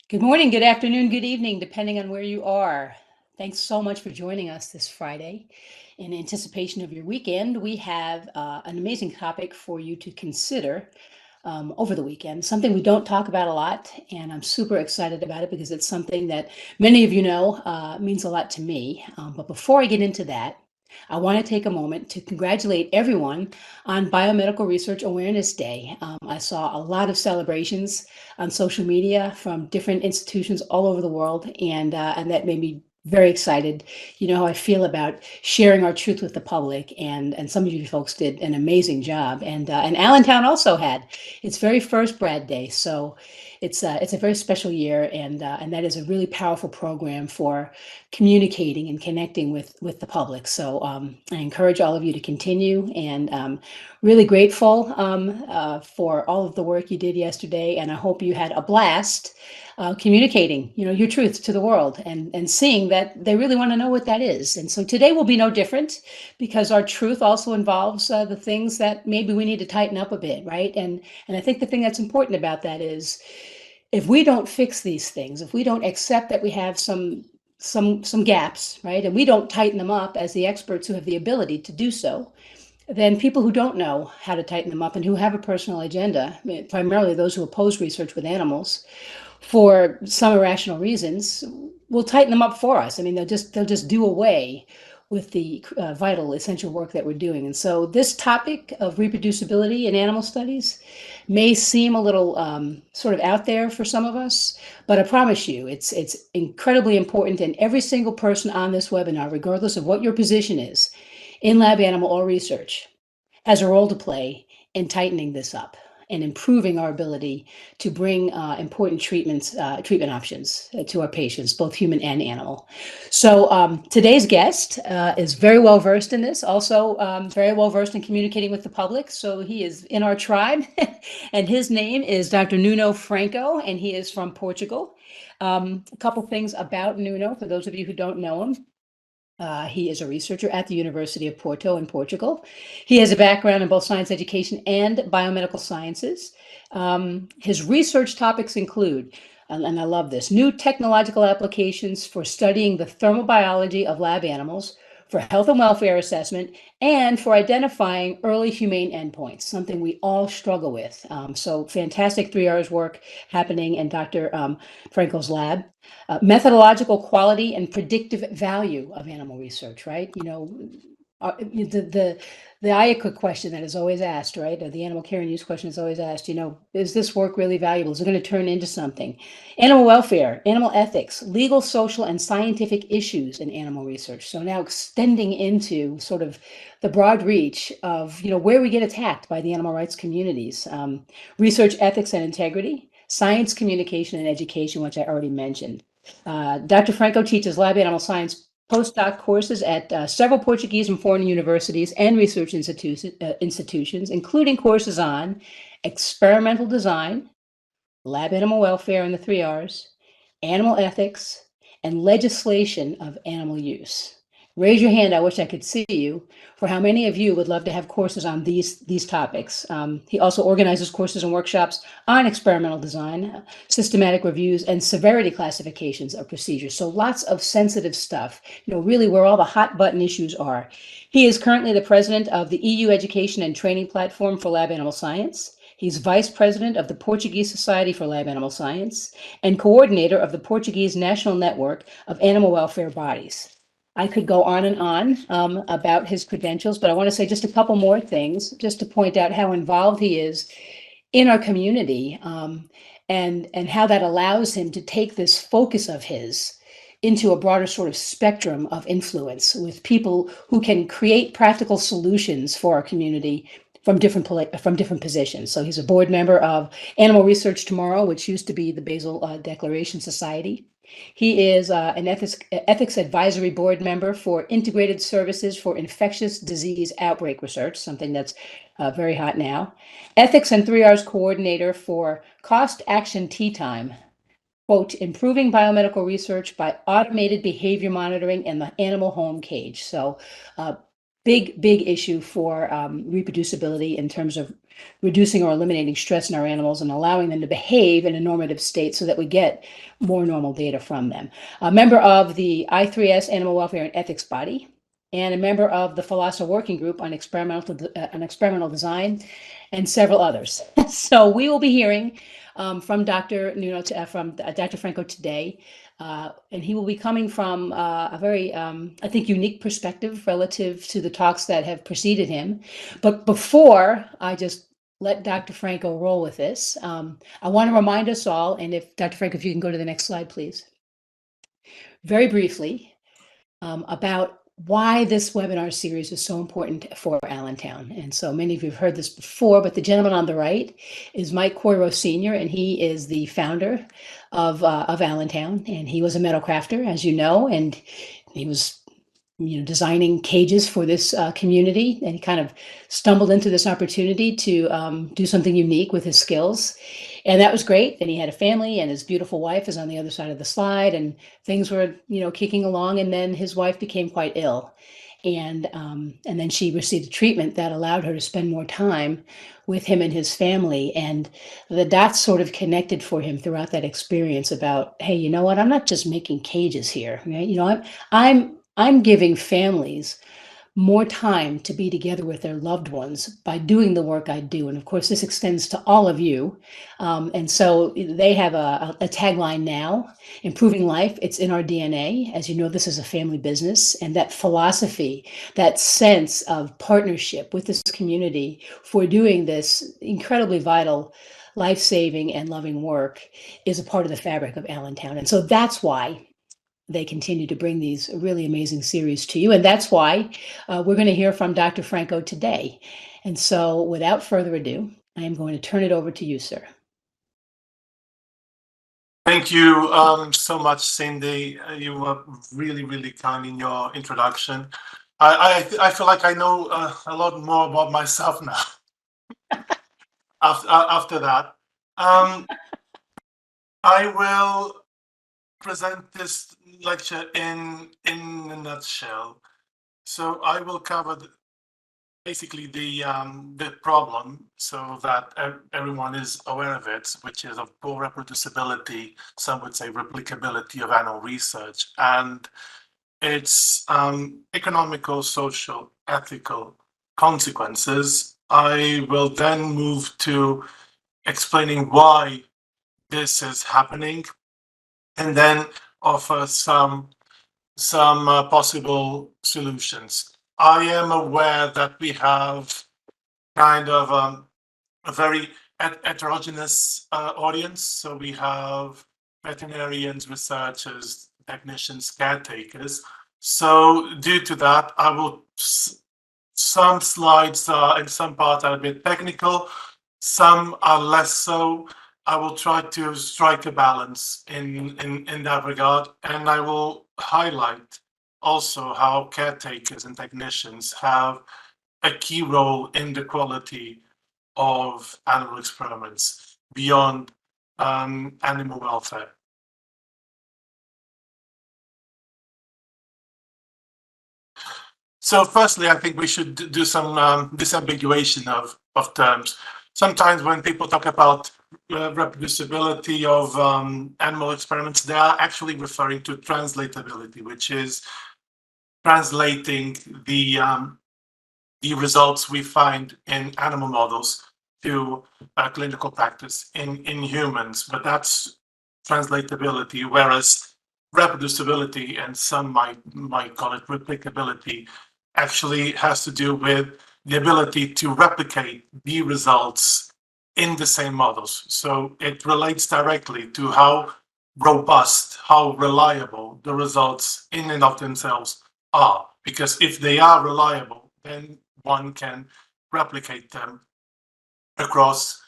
Good morning, good afternoon, good evening, depending on where you are. Thanks so much for joining us this Friday. In anticipation of your weekend, we have an amazing topic for you to consider over the weekend, something we don't talk about a lot, and I'm super excited about it because it's something that many of you know means a lot to me. But before I get into that, I want to take a moment to congratulate everyone on Biomedical Research Awareness Day. I saw a lot of celebrations on social media from different institutions all over the world, and that made me very excited. You know how I feel about sharing our truth with the public, and some of you folks did an amazing job. And Allentown also had its very first Brad Day, so it's a very special year, and that is a really powerful program for communicating and connecting with the public. So I encourage all of you to continue, and really grateful for all of the work you did yesterday, and I hope you had a blast communicating, your truth to the world, and seeing that they really want to know what that is. And so today will be no different, because our truth also involves the things that maybe we need to tighten up a bit, right? And I think the thing that's important about that is, if we don't fix these things, if we don't accept that we have some gaps, right, and we don't tighten them up as the experts who have the ability to do so, then people who don't know how to tighten them up and who have a personal agenda, primarily those who oppose research with animals for some irrational reasons, will tighten them up for us. I mean, they'll just do away with the vital, essential work that we're doing. And so this topic of reproducibility in animal studies may seem a little sort of out there for some of us, but I promise you, it's incredibly important. And every single person on this webinar, regardless of what your position is in lab animal or research, has a role to play in tightening this up and improving our ability to bring important treatment options to our patients, both human and animal. So today's guest is very well versed in this, also very well versed in communicating with the public. So he is in our tribe, and his name is Dr. Nuno Franco, and he is from Portugal. A couple things about Nuno, for those of you who don't know him. He is a researcher at the University of Porto in Portugal. He has a background in both science education and biomedical sciences. His research topics include, and I love this, new technological applications for studying the thermobiology of lab animals, for health and welfare assessment, and for identifying early humane endpoints, something we all struggle with. So fantastic 3 hours work happening in Dr. Franco's lab. Methodological quality and predictive value of animal research, right? The IACUC question that is always asked, right? Or the animal care and use question is always asked, is this work really valuable? Is it going to turn into something? Animal welfare, animal ethics, legal, social, and scientific issues in animal research. So now extending into sort of the broad reach of, where we get attacked by the animal rights communities. Research ethics and integrity, science communication and education, which I already mentioned. Dr. Franco teaches lab animal science postdoc courses at several Portuguese and foreign universities and research institutions, including courses on experimental design, lab animal welfare in the 3 Rs, animal ethics, and legislation of animal use. Raise your hand, I wish I could see you, for how many of you would love to have courses on these topics. He also organizes courses and workshops on experimental design, systematic reviews, and severity classifications of procedures. So lots of sensitive stuff, really where all the hot button issues are. He is currently the president of the EU Education and Training Platform for Lab Animal Science. He's vice president of the Portuguese Society for Lab Animal Science and coordinator of the Portuguese National Network of Animal Welfare Bodies. I could go on and on about his credentials, but I want to say just a couple more things, just to point out how involved he is in our community, and how that allows him to take this focus of his into a broader sort of spectrum of influence with people who can create practical solutions for our community from different positions. So he's a board member of Animal Research Tomorrow, which used to be the Basel Declaration Society. He is an ethics advisory board member for Integrated Services for Infectious Disease Outbreak Research, something that's very hot now. Ethics and 3Rs coordinator for Cost Action Tea Time, quote, improving biomedical research by automated behavior monitoring in the animal home cage. So big issue for reproducibility in terms of reducing or eliminating stress in our animals and allowing them to behave in a normative state so that we get more normal data from them. A member of the I3S Animal Welfare and Ethics Body, and a member of the PHLASA Working Group on experimental design, and several others. So we will be hearing from Dr. Dr. Franco today, and he will be coming from a very, I think, unique perspective relative to the talks that have preceded him. But before I just let Dr. Franco roll with this, I want to remind us all, and if Dr. Franco, if you can go to the next slide, please, very briefly, about why this webinar series is so important for Allentown. And so many of you have heard this before, but the gentleman on the right is Mike Coiro Sr., and he is the founder of Allentown, and he was a metal crafter, as you know, and he was designing cages for this community, and he kind of stumbled into this opportunity to do something unique with his skills, and that was great. And he had a family, and his beautiful wife is on the other side of the slide, and things were kicking along. And then his wife became quite ill, and then she received a treatment that allowed her to spend more time with him and his family, and the dots sort of connected for him throughout that experience about, hey, you know what, I'm not just making cages here, right? I'm giving families more time to be together with their loved ones by doing the work I do. And of course, this extends to all of you. And so they have a tagline now: improving life, it's in our DNA. As you know, this is a family business, and that philosophy, that sense of partnership with this community for doing this incredibly vital, life-saving and loving work is a part of the fabric of Allentown. And so that's why they continue to bring these really amazing series to you. And that's why we're going to hear from Dr. Franco today. And so without further ado, I am going to turn it over to you, sir. Thank you so much, Cindy. You were really, really kind in your introduction. I feel like I know a lot more about myself now after that. I will present this lecture in a nutshell. So I will cover basically the problem so that everyone is aware of it, which is of poor reproducibility, some would say replicability of animal research, and its economical, social, ethical consequences. I will then move to explaining why this is happening, and then offer some possible solutions. I am aware that we have kind of a very heterogeneous audience. So we have veterinarians, researchers, technicians, caretakers. So due to that, I will, some slides in some parts are a bit technical, some are less so. I will try to strike a balance in that regard, and I will highlight also how caretakers and technicians have a key role in the quality of animal experiments beyond animal welfare. So firstly, I think we should do some disambiguation of terms. Sometimes when people talk about reproducibility of animal experiments, they are actually referring to translatability, which is translating the results we find in animal models to clinical practice in humans, but that's translatability, whereas reproducibility, and some might call it replicability, actually has to do with the ability to replicate the results in the same models. So it relates directly to how robust, how reliable the results in and of themselves are. Because if they are reliable, then one can replicate them across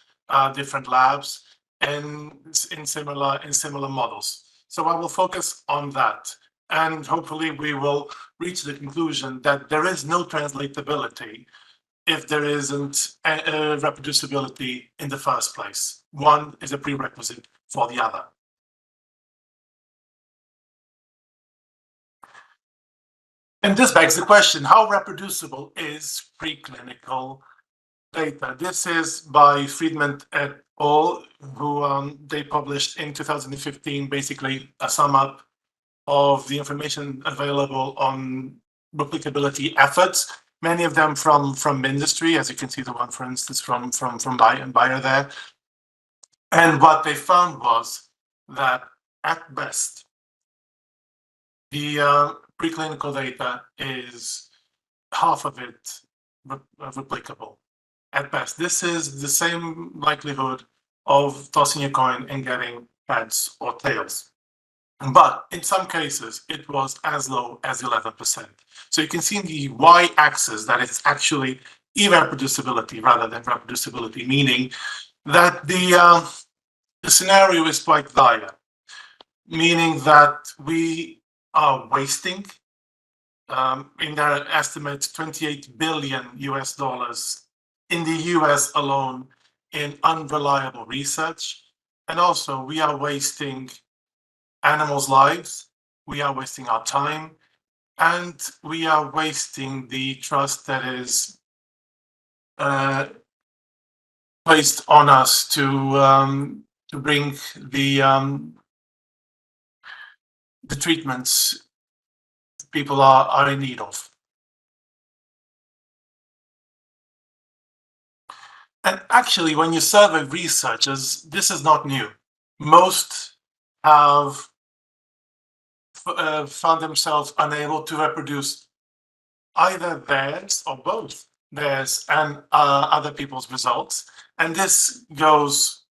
different labs and in similar models. So I will focus on that, and hopefully we will reach the conclusion that there is no translatability if there isn't a reproducibility in the first place. One is a prerequisite for the other. And this begs the question, how reproducible is preclinical data. This is by Friedman et al., who they published in 2015, basically a sum up of the information available on replicability efforts, many of them from industry, as you can see the one, for instance, from Bayer there. And what they found was that at best, the preclinical data is half of it replicable. At best, this is the same likelihood of tossing a coin and getting heads or tails. But in some cases, it was as low as 11%. So you can see in the y-axis that it's actually irreproducibility rather than reproducibility, meaning that the scenario is quite dire, meaning that we are wasting, in their estimates, 28 billion US dollars in the US alone in unreliable research. And also we are wasting animals' lives, we are wasting our time, and we are wasting the trust that is placed on us to bring the treatments people are in need of. And actually, when you survey researchers, this is not new. Most have found themselves unable to reproduce either theirs or both theirs and other people's results. And this goes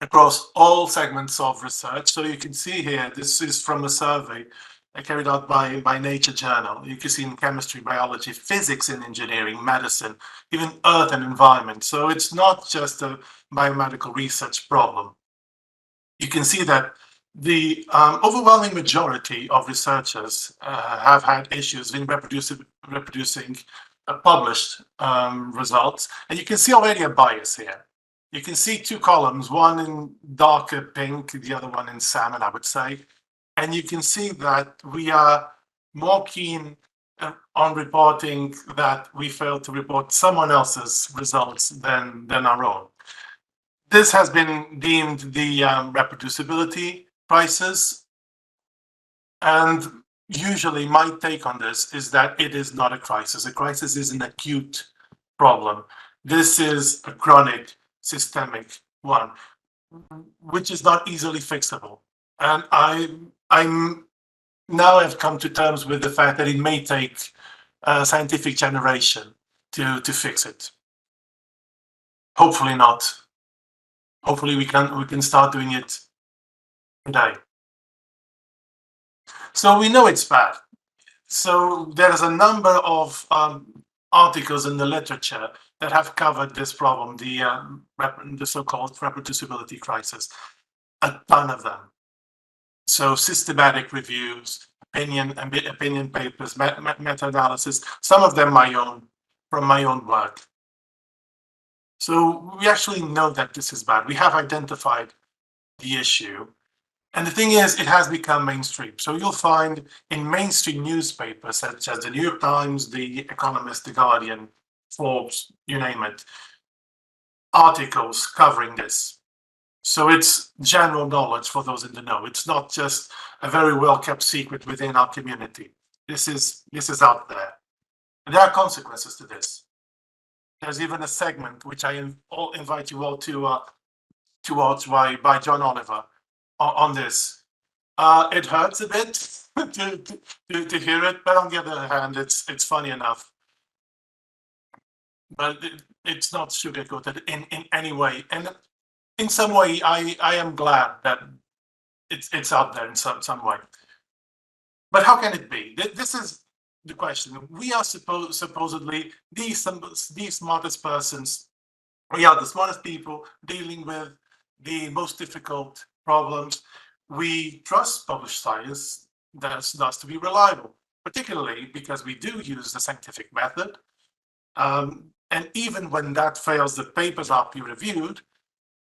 across all segments of research. So you can see here, this is from a survey carried out by Nature Journal. You can see in chemistry, biology, physics and engineering, medicine, even earth and environment. So it's not just a biomedical research problem. You can see that the overwhelming majority of researchers have had issues in reproducing published results. And you can see already a bias here. You can see two columns, one in darker pink, the other one in salmon, I would say. And you can see that we are more keen on reporting that we failed to report someone else's results than our own. This has been deemed the reproducibility crisis. And usually my take on this is that it is not a crisis. A crisis is an acute problem. This is a chronic, systemic one, which is not easily fixable. And I'm now have come to terms with the fact that it may take a scientific generation to fix it. Hopefully not. Hopefully we can start doing it today. So we know it's bad. So there's a number of articles in the literature that have covered this problem, the so-called reproducibility crisis, a ton of them. So systematic reviews, opinion papers, meta-analysis, some of them from my own work. So we actually know that this is bad. We have identified the issue. And the thing is, it has become mainstream. So you'll find in mainstream newspapers such as the New York Times, the Economist, the Guardian, Forbes, you name it, articles covering this. So it's general knowledge for those in the know. It's not just a very well-kept secret within our community. This is out there. And there are consequences to this. There's even a segment which I invite you all to watch by John Oliver on this. It hurts a bit to hear it, but on the other hand, it's funny enough. But it's not sugarcoated in any way. And in some way, I am glad that it's out there in some way. But how can it be? This is the question. We are supposedly the smartest persons. We are the smartest people dealing with the most difficult problems. We trust published science that's to be reliable, particularly because we do use the scientific method. And even when that fails, the papers are peer-reviewed.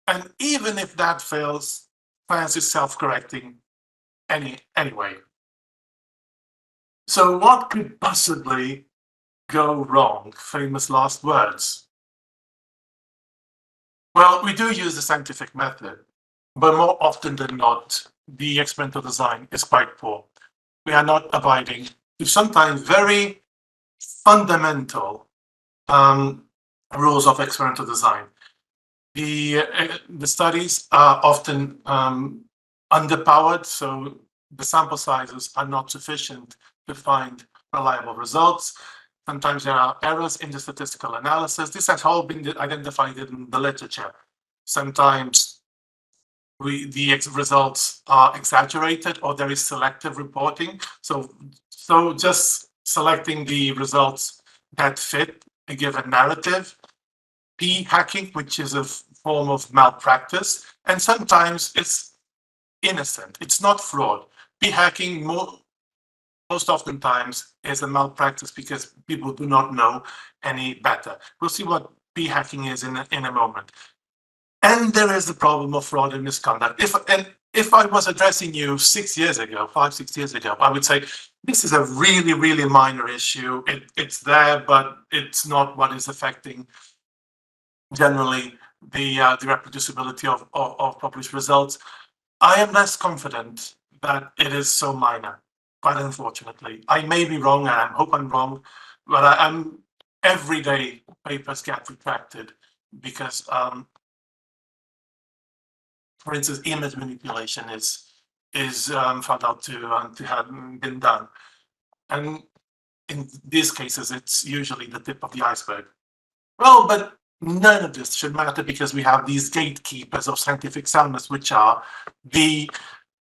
And even if that fails, science is self-correcting anyway. So what could possibly go wrong? Famous last words. Well, we do use the scientific method, but more often than not, the experimental design is quite poor. We are not abiding to sometimes very fundamental um, rules of experimental design. The studies are often underpowered, so the sample sizes are not sufficient to find reliable results. Sometimes there are errors in the statistical analysis. This has all been identified in the literature. Sometimes the results are exaggerated or there is selective reporting. So just selecting the results that fit a given narrative, p-hacking, which is a form of malpractice, and sometimes it's innocent. It's not fraud. P-hacking most oftentimes is a malpractice because people do not know any better. We'll see what p-hacking is in a moment. And there is the problem of fraud and misconduct. If I was addressing you 6 years ago, 5, 6 years ago, I would say this is a really, really minor issue. It's there, but it's not what is affecting generally the reproducibility of published results. I am less confident that it is so minor, quite unfortunately. I may be wrong, and I hope I'm wrong, but I'm every day papers get retracted because, for instance, image manipulation is found out to have been done, and in these cases, it's usually the tip of the iceberg. Well, but none of this should matter because we have these gatekeepers of scientific soundness, which are the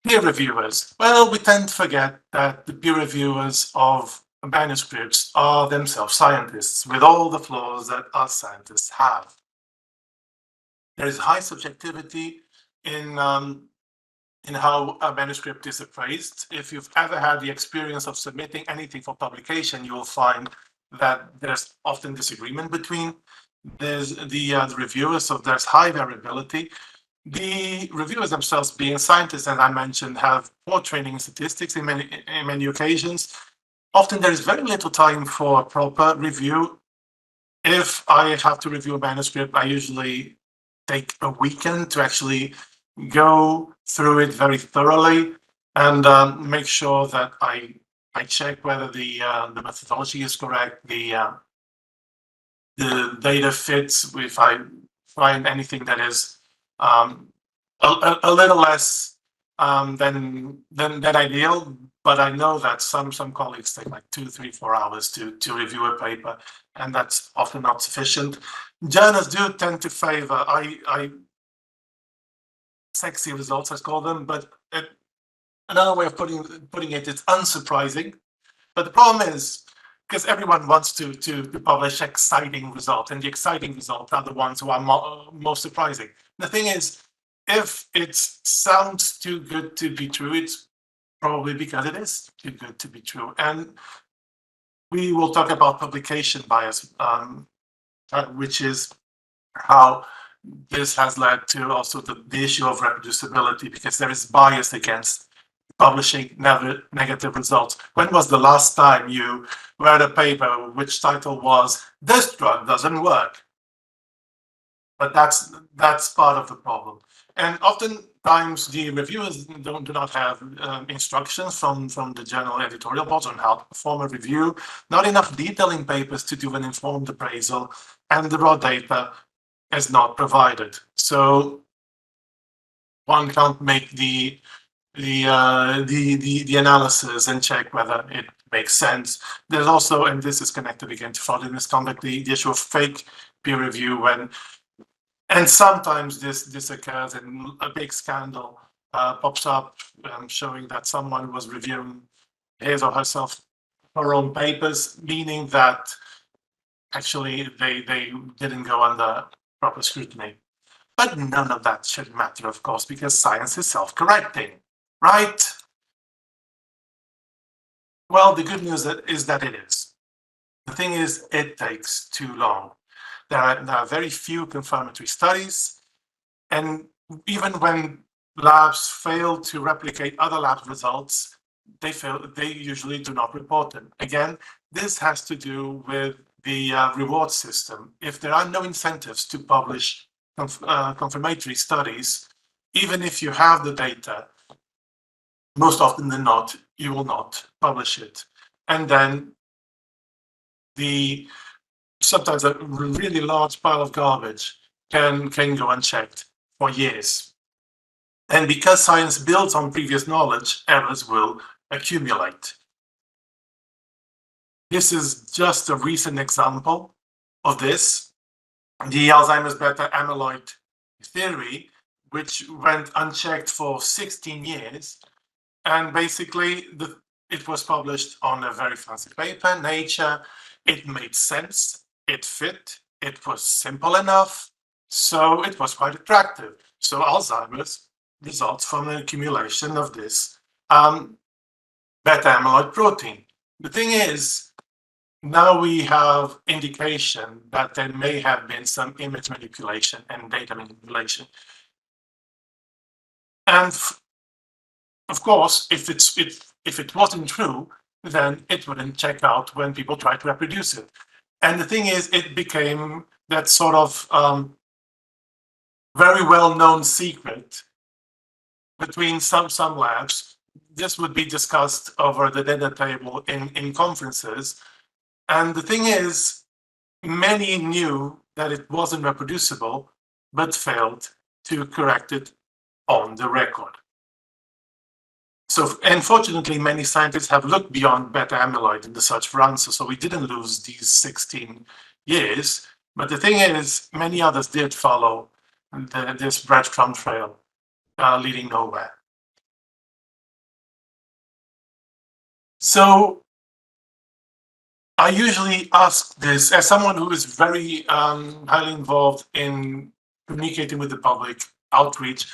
peer reviewers. Well, we tend to forget that the peer reviewers of manuscripts are themselves scientists with all the flaws that us scientists have. There is high subjectivity in how a manuscript is appraised. If you've ever had the experience of submitting anything for publication, you will find that there's often disagreement between the reviewers, so there's high variability. The reviewers themselves, being scientists, as I mentioned, have poor training in statistics in many occasions. Often there is very little time for a proper review. If I have to review a manuscript, I usually take a weekend to actually go through it very thoroughly and make sure that I check whether the methodology is correct, the data fits. If I find anything that is a little less than ideal, but I know that some colleagues take like 2, 3, 4 hours to review a paper, and that's often not sufficient. Journals do tend to favor I sexy results, I call them, but another way of putting it, it's unsurprising. But the problem is, because everyone wants to publish exciting results, and the exciting results are the ones who are most surprising. The thing is, if it sounds too good to be true, it's probably because it is too good to be true. And we will talk about publication bias, which is how this has led to also the issue of reproducibility, because there is bias against publishing negative results. When was the last time you read a paper which title was "This drug doesn't work"? But that's part of the problem. And oftentimes the reviewers do not have instructions from the journal editorial boards on how to perform a review, not enough detail in papers to do an informed appraisal, and the raw data is not provided. So one can't make the analysis and check whether it makes sense. There's also, and this is connected again to fraud and misconduct, the issue of fake peer review and sometimes this occurs and a big scandal pops up showing that someone was reviewing his or herself her own papers, meaning that actually they didn't go under proper scrutiny. But none of that should matter, of course, because science is self-correcting, right? Well, the good news is that it is. The thing is, it takes too long. There are very few confirmatory studies, and even when labs fail to replicate other labs' results, they usually do not report them. Again, this has to do with the reward system. If there are no incentives to publish confirmatory studies, even if you have the data, most often than not, you will not publish it. And then sometimes a really large pile of garbage can go unchecked for years. And because science builds on previous knowledge, errors will accumulate. This is just a recent example of this. The Alzheimer's beta amyloid theory, which went unchecked for 16 years. And basically, it was published on a very fancy paper, Nature. It made sense, it fit, it was simple enough, so it was quite attractive. So Alzheimer's results from an accumulation of this beta amyloid protein. The thing is, now we have indication that there may have been some image manipulation and data manipulation. And of course, if it wasn't true, then it wouldn't check out when people try to reproduce it. And the thing is, it became that sort of very well-known secret between some labs. This would be discussed over the dinner table in conferences. And the thing is, many knew that it wasn't reproducible, but failed to correct it on the record. So unfortunately, many scientists have looked beyond beta amyloid in the search for answers. So we didn't lose these 16 years. But the thing is, many others did follow this breadcrumb trail leading nowhere. So I usually ask this as someone who is very highly involved in communicating with the public, outreach.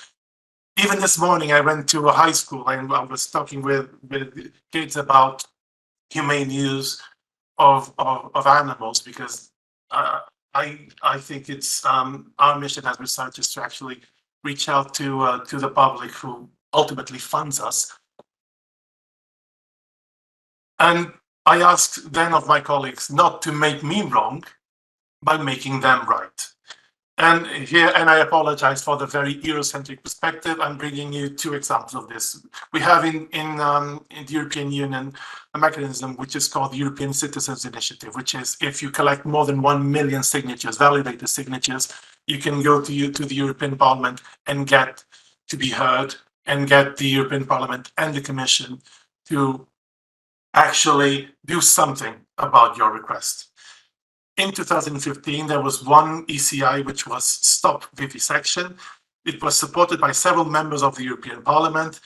Even this morning, I went to a high school and I was talking with kids about humane use of animals, because I think it's our mission as researchers to actually reach out to the public who ultimately funds us. And I asked then of my colleagues not to make me wrong by making them right. And I apologize for the very Eurocentric perspective. I'm bringing you two examples of this. We have in the European Union a mechanism which is called the European Citizens Initiative, which is if you collect more than 1 million signatures, validated signatures, you can go to the European Parliament and get to be heard and get the European Parliament and the Commission to actually do something about your request. In 2015, there was one ECI which was Stop Vivisection. It was supported by several members of the European Parliament.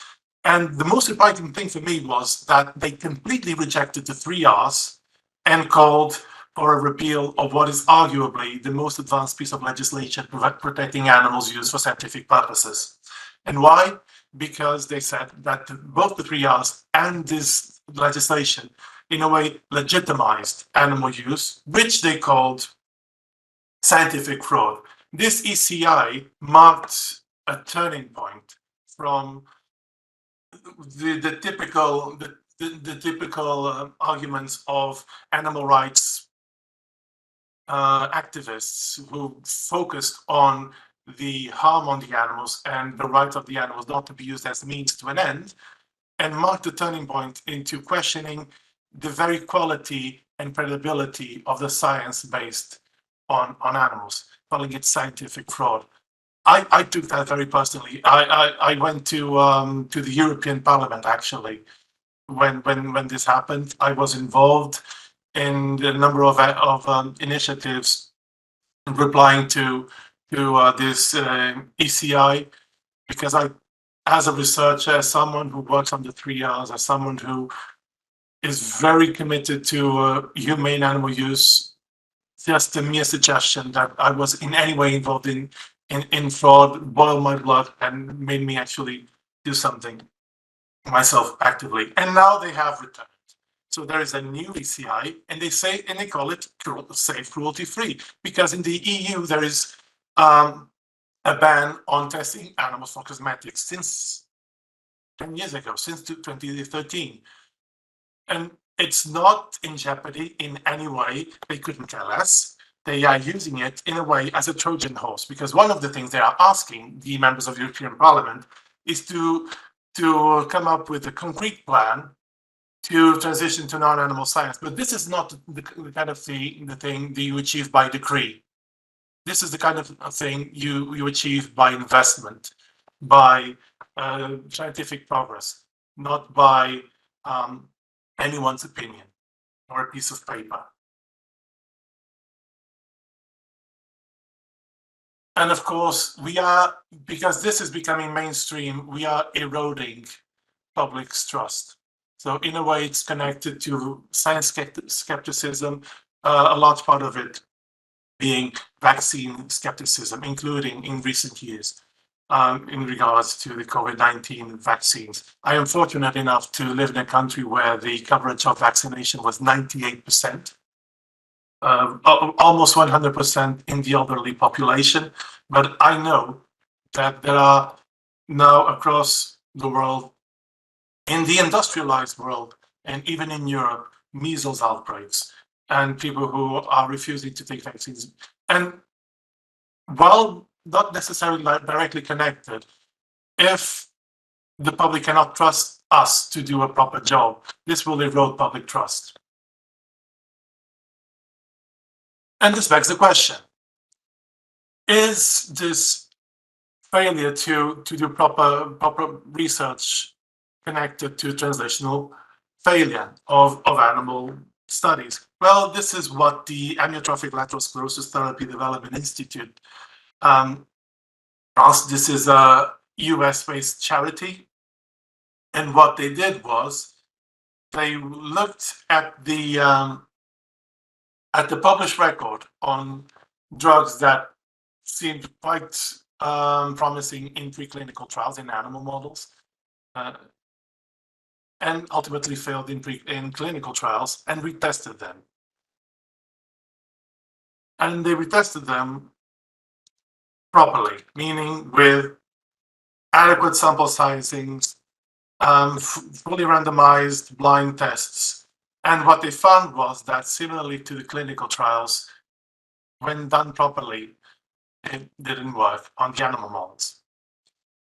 And the most surprising thing for me was that they completely rejected the 3 Rs and called for a repeal of what is arguably the most advanced piece of legislation protecting animals used for scientific purposes. And why? Because they said that both the 3 Rs and this legislation in a way legitimized animal use, which they called scientific fraud. This ECI marked a turning point from the typical arguments of animal rights activists who focused on the harm on the animals and the right of the animals not to be used as a means to an end, and marked a turning point into questioning the very quality and credibility of the science based on animals, calling it scientific fraud. I took that very personally. I went to the European Parliament actually when this happened. I was involved in a number of initiatives replying to this ECI, because as a researcher, as someone who works on the 3 Rs, as someone who is very committed to humane animal use, just a mere suggestion that I was in any way involved in fraud boiled my blood and made me actually do something myself actively. And now they have returned. So there is a new ECI, and they call it safe, cruelty-free, because in the EU there is a ban on testing animals for cosmetics since 10 years ago, since 2013. And it's not in jeopardy in any way. They couldn't tell us. they are using it in a way as a Trojan horse, because one of the things they are asking the members of the European Parliament is to come up with a concrete plan to transition to non-animal science. But this is not the kind of the thing that you achieve by decree. This is the kind of thing you achieve by investment, by scientific progress, not by anyone's opinion or a piece of paper. And of course, because this is becoming mainstream, we are eroding public's trust. So in a way, it's connected to science skepticism, a large part of it being vaccine skepticism, including in recent years, in regards to the COVID-19 vaccines. I am fortunate enough to live in a country where the coverage of vaccination was 98%. Almost 100% in the elderly population. But I know that there are now across the world, in the industrialized world, and even in Europe, measles outbreaks and people who are refusing to take vaccines. And while not necessarily directly connected, if the public cannot trust us to do a proper job, this will erode public trust. And this begs the question, is this failure to do proper research connected to translational failure of animal studies? Well, this is what the Amyotrophic Lateral Sclerosis Therapy Development Institute asked. This is a US-based charity. And what they did was they looked at the published record on drugs that seemed quite promising in preclinical trials in animal models, and ultimately failed in clinical trials, and retested them. And they retested them properly, meaning with adequate sample sizings, fully randomized blind tests. And what they found was that, similarly to the clinical trials, when done properly, it didn't work on the animal models.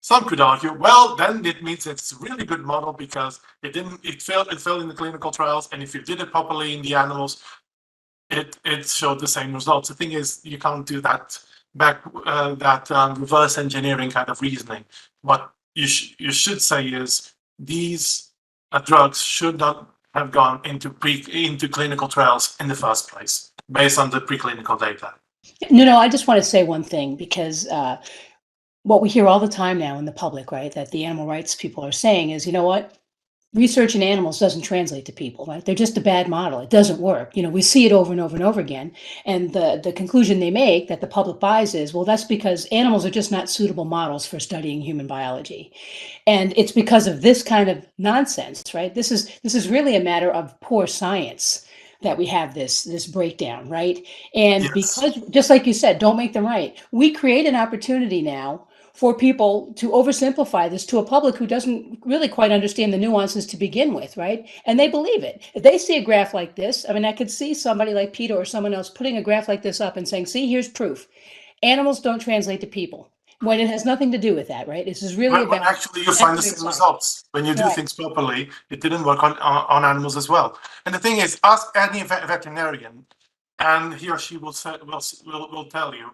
Some could argue, well, then it means it's a really good model because it failed in the clinical trials, and if you did it properly in the animals, it showed the same results. The thing is, you can't do that reverse engineering kind of reasoning. What you should say is these drugs should not have gone into clinical trials in the first place, based on the preclinical data. No, I just want to say one thing, because what we hear all the time now in the public, right, that the animal rights people are saying is, you know what? Research in animals doesn't translate to people, right? They're just a bad model. It doesn't work. We see it over and over and over again. And the conclusion they make that the public buys is, well, that's because animals are just not suitable models for studying human biology. And it's because of this kind of nonsense, right? This is really a matter of poor science that we have this breakdown, right? And Yes. because, just like you said, don't make them right. We create an opportunity now for people to oversimplify this to a public who doesn't really quite understand the nuances to begin with, right? And they believe it. If they see a graph like this, I mean, I could see somebody like Peter or someone else putting a graph like this up and saying, see, here's proof. Animals don't translate to people, when it has nothing to do with that, right? This is really When about actually you find the same results. When you do Right. things properly, it didn't work on animals as well. And the thing is, ask any veterinarian, and he or she will tell you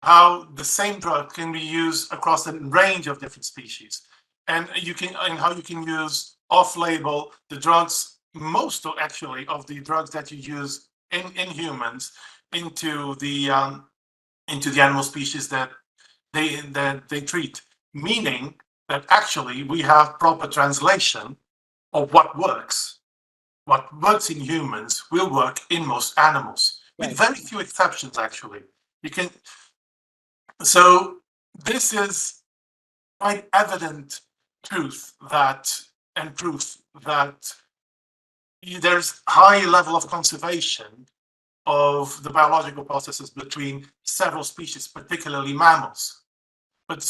how the same drug can be used across a range of different species, and how you can use off-label the drugs. Most actually of the drugs that you use in humans into the animal species that they treat, meaning that actually we have proper translation of what works. What works in humans will work in most animals, with Right. very few exceptions. Actually, you can. So this is quite evident proof that there's high level of conservation of the biological processes between several species, particularly mammals. But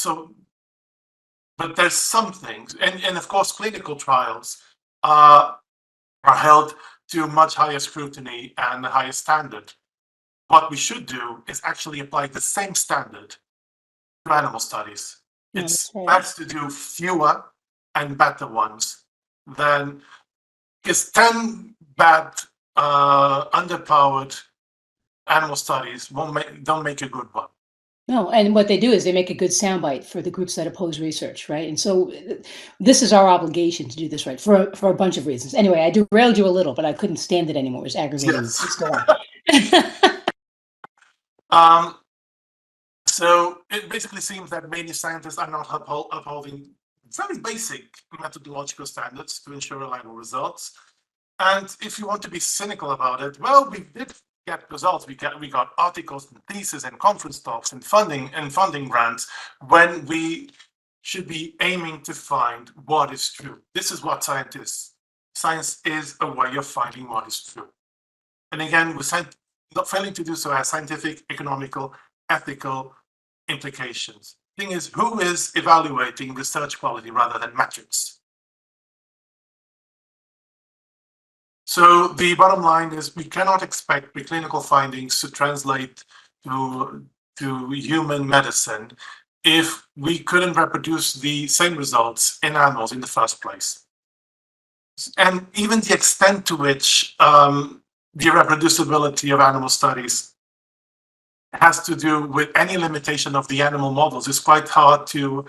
there's some things, and of course, clinical trials are held to much higher scrutiny and a higher standard. what we should do is actually apply the same standard to animal studies. No, It's that's right. best to do fewer and better ones than, because 10 bad, underpowered animal studies don't make a good one. No, and what they do is they make a good soundbite for the groups that oppose research, right? And so this is our obligation to do this right for a bunch of reasons. Anyway, I derailed you a little, but I couldn't stand it anymore. It was aggravating. Yes. Let's go on. So it basically seems that many scientists are not upholding very basic methodological standards to ensure reliable results. And if you want to be cynical about it, well, we did get results. We got articles and theses and conference talks and funding grants when we should be aiming to find what is true. This is what science is a way of finding what is true. And again, we're not failing to do so as scientific, economical, ethical implications. Thing is, who is evaluating research quality rather than metrics? So the bottom line is we cannot expect preclinical findings to translate to human medicine if we couldn't reproduce the same results in animals in the first place. And even the extent to which the reproducibility of animal studies has to do with any limitation of the animal models is quite hard to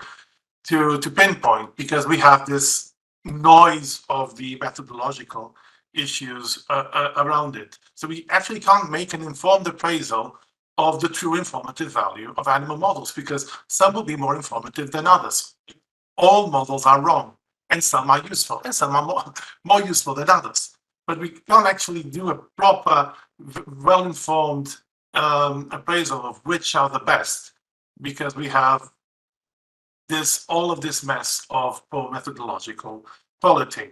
pinpoint, because we have this noise of the methodological issues around it. So we actually can't make an informed appraisal of the true informative value of animal models, because some will be more informative than others. All models are wrong, and some are useful, and some are more useful than others. But we can't actually do a proper, well-informed appraisal of which are the best, because we have all of this mess of poor methodological quality.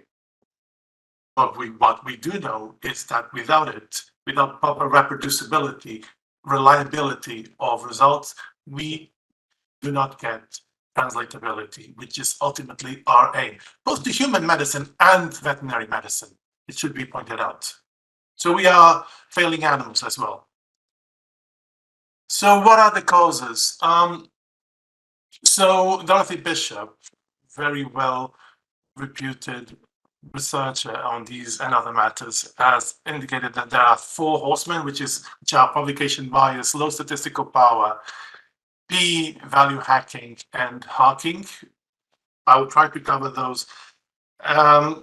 But what we do know is that without it, without proper reproducibility, reliability of results, we do not get translatability, which is ultimately our aim, both to human medicine and veterinary medicine. It should be pointed out. So we are failing animals as well. So what are the causes? So Dorothy Bishop, very well reputed researcher on these and other matters, has indicated that there are 4 horsemen, which are publication bias, low statistical power, p-value hacking, and hacking. I will try to cover those as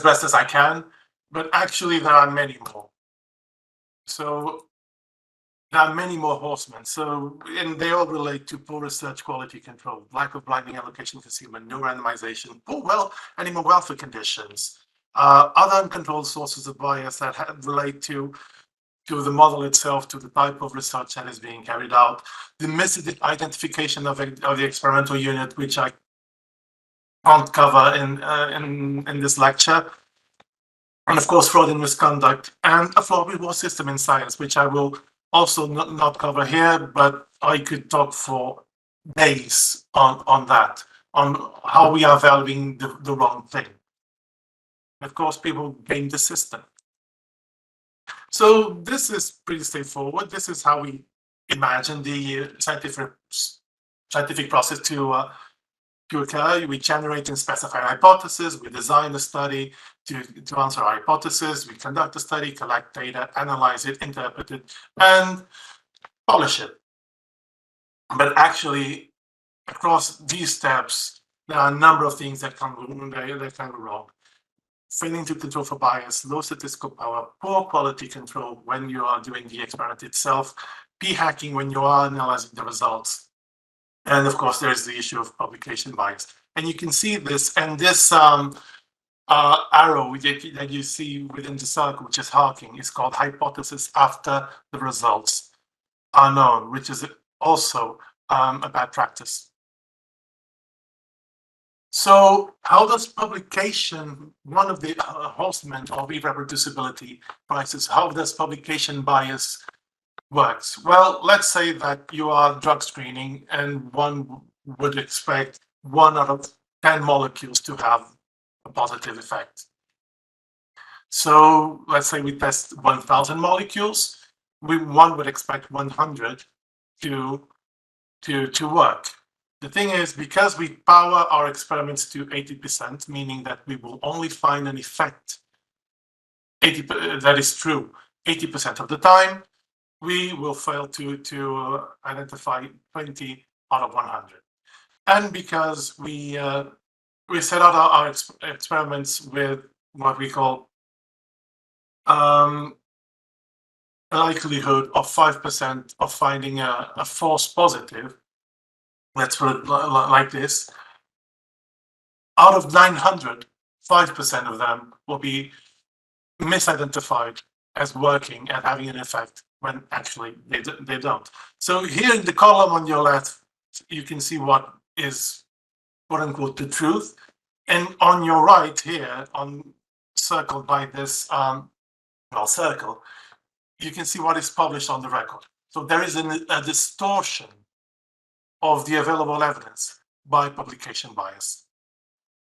best as I can, but actually there are many more. So there are many more horsemen. So, and they all relate to poor research quality control, lack of blinding allocation consumer, no randomization, poor animal welfare conditions, other uncontrolled sources of bias that relate to the model itself, to the type of research that is being carried out, the misidentification of the experimental unit, which I can't cover in this lecture, and of course fraud and misconduct, and a flawed reward system in science, which I will also not cover here, but I could talk for days on that, on how we are valuing the wrong thing. Of course, people game the system. So this is pretty straightforward. This is how we imagine the scientific process to occur. We generate and specify hypotheses. We design a study to answer our hypothesis. We conduct a study, collect data, analyze it, interpret it, and publish it. But actually, across these steps, there are a number of things that can go wrong. Failing to control for bias, low statistical power, poor quality control when you are doing the experiment itself, p-hacking when you are analyzing the results. And of course, there's the issue of publication bias. And you can see this, and this arrow that you see within the circle, which is hacking, is called hypothesis after the results are known, which is also a bad practice. So how does publication, one of the horsemen of reproducibility prices, how does publication bias works? Well, let's say that you are drug screening and one would expect 1 out of 10 molecules to have a positive effect. So let's say we test 1,000 molecules, one would expect 100 to work. The thing is, because we power our experiments to 80%, meaning that we will only find an effect 80, that is true 80% of the time, we will fail to identify 20 out of 100. And because we set out our experiments with what we call a likelihood of 5% of finding a false positive, let's put it like this, out of 900, 5% of them will be misidentified as working and having an effect when actually they don't. So here in the column on your left, you can see what is quote unquote the truth. And on your right here, circled by this circle, you can see what is published on the record. So there is a distortion of the available evidence by publication bias.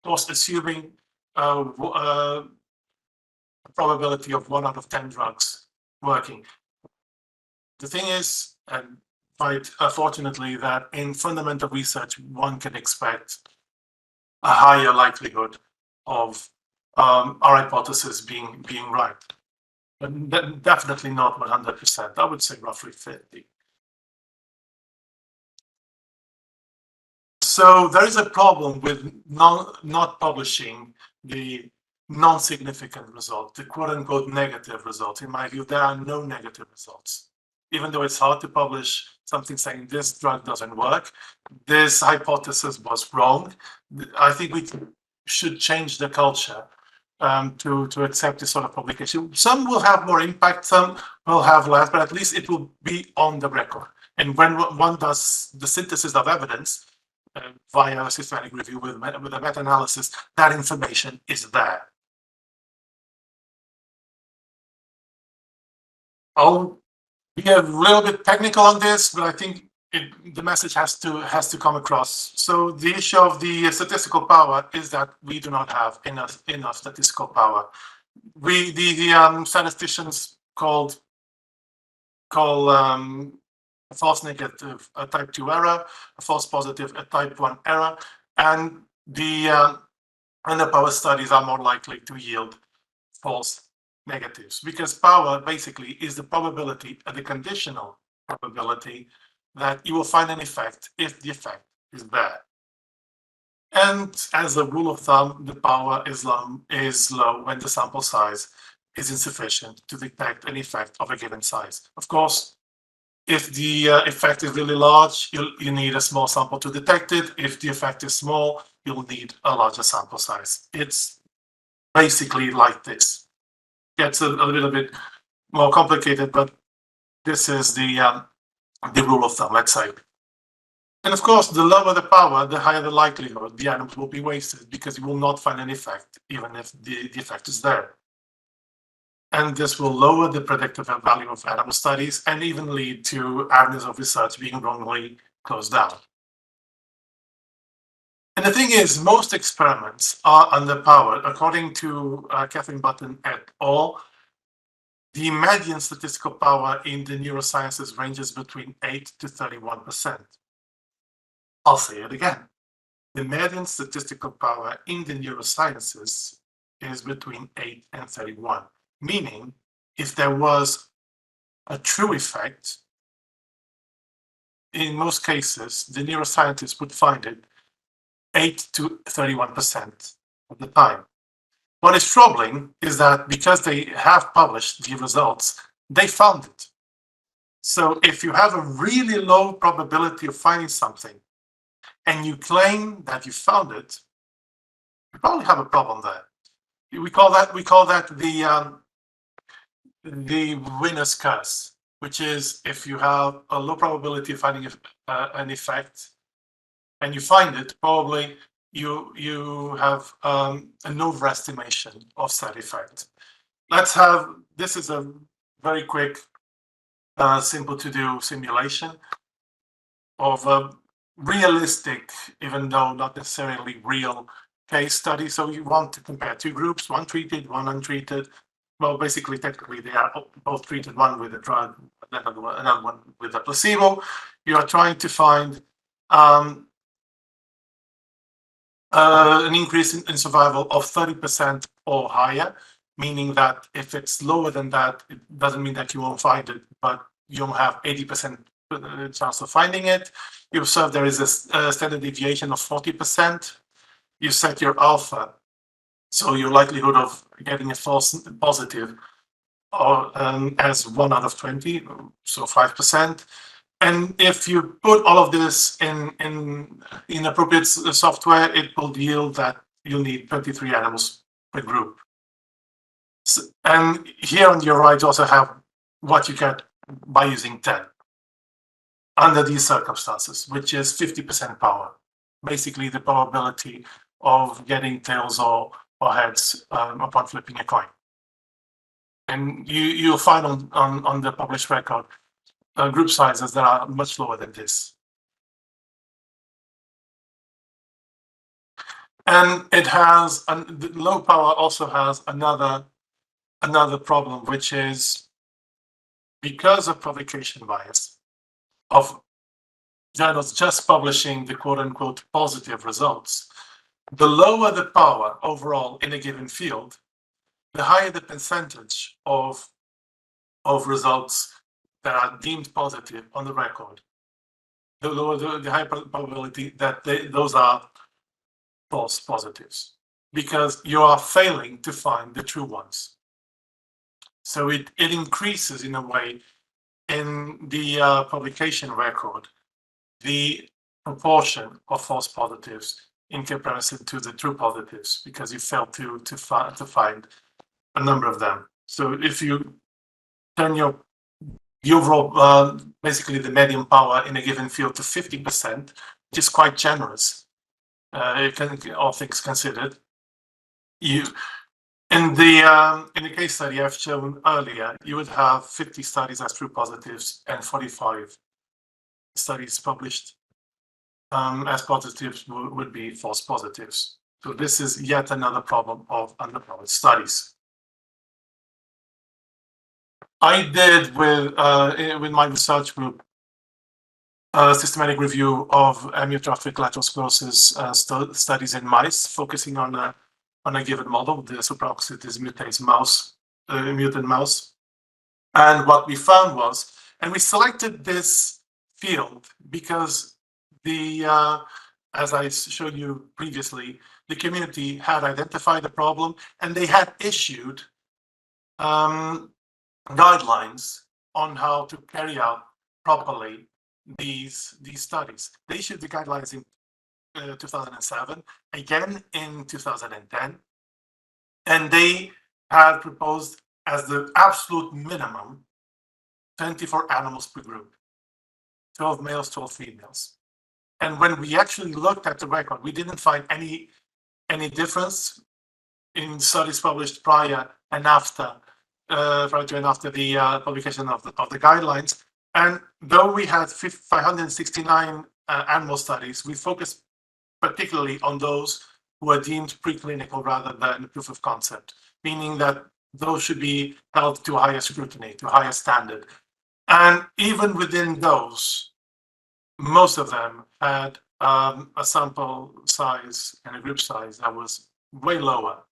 Of course, assuming a probability of 1 out of 10 drugs working. The thing is, and quite fortunately, that in fundamental research, one can expect a higher likelihood of our hypothesis being right. But definitely not 100%. I would say roughly 50. So there is a problem with not publishing the non-significant result, the quote-unquote negative result. In my view, there are no negative results. Even though it's hard to publish something saying this drug doesn't work, this hypothesis was wrong, I think we should change the culture to accept this sort of publication. Some will have more impact, some will have less, but at least it will be on the record. And when one does the synthesis of evidence, via a systematic review with a meta-analysis, that information is there. I'll be a little bit technical on this, but I think the message has to come across. So the issue of the statistical power is that we do not have enough statistical power. The statisticians call a false negative a type 2 error, a false positive a type 1 error, and the underpower studies are more likely to yield false negatives, because power basically is the probability, the conditional probability that you will find an effect if the effect is there. And as a rule of thumb, the power is low when the sample size is insufficient to detect an effect of a given size. Of course, if the effect is really large, you need a small sample to detect it. If the effect is small, you'll need a larger sample size. It's basically like this. Gets a little bit more complicated, but this is the rule of thumb, let's say. And of course, the lower the power, the higher the likelihood the animals will be wasted, because you will not find an effect, even if the effect is there. And this will lower the predictive value of animal studies and even lead to avenues of research being wrongly closed down. And the thing is, most experiments are underpowered. According to Catherine Button et al., the median statistical power in the neurosciences ranges between 8 to 31%. I'll say it again. The median statistical power in the neurosciences is between 8 and 31. Meaning, if there was a true effect, in most cases, the neuroscientists would find it 8 to 31% of the time. What is troubling is that because they have published the results, they found it. So if you have a really low probability of finding something and you claim that you found it, you probably have a problem there. We call that the winner's curse, which is if you have a low probability of finding an effect and you find it, probably you have an overestimation of that effect. This is a very quick, simple to do simulation of a realistic, even though not necessarily real, case study. So you want to compare two groups, one treated, one untreated. well, basically, technically, they are both treated, one with a drug, another one with a placebo. You are trying to find an increase in survival of 30% or higher, meaning that if it's lower than that, it doesn't mean that you won't find it, but you'll have 80% chance of finding it. You observe there is a standard deviation of 40%. You set your alpha, so your likelihood of getting a false positive or as 1 out of 20, so 5%. And if you put all of this in appropriate software, it will yield that you'll need 23 animals per group. So, and here on your right, you also have what you get by using 10 under these circumstances, which is 50% power. Basically, the probability of getting tails or heads upon flipping a coin. And you'll find on the published record group sizes that are much lower than this. And it has, the low power also has another problem, which is because of publication bias of journals just publishing the quote unquote positive results, the lower the power overall in a given field, the higher the percentage of results that are deemed positive on the record, the lower the higher probability that those are false positives, because you are failing to find the true ones. So it increases in a way in the publication record the proportion of false positives in comparison to the true positives, because you fail to find a number of them. So if you turn the overall, basically the median power in a given field to 50%, which is quite generous, all things considered, you in the case study I've shown earlier, you would have 50 studies as true positives and 45 studies published as positives would be false positives. So this is yet another problem of underpowered studies. I did with my research group a systematic review of amyotrophic lateral sclerosis studies in mice, focusing on a given model, the supraoxytis mutase mouse, mutant mouse. And what we found was, and we selected this field because as I showed you previously, the community had identified the problem and they had issued guidelines on how to carry out properly these studies. They issued the guidelines in 2007, again in 2010, and they had proposed as the absolute minimum 24 animals per group, 12 males, 12 females. And when we actually looked at the record, we didn't find any difference in studies published prior and after the publication of the guidelines. And though we had 569 animal studies, we focused particularly on those who are deemed preclinical rather than proof of concept, meaning that those should be held to higher scrutiny, to higher standard. And even within those, most of them had a sample size and a group size that was way lower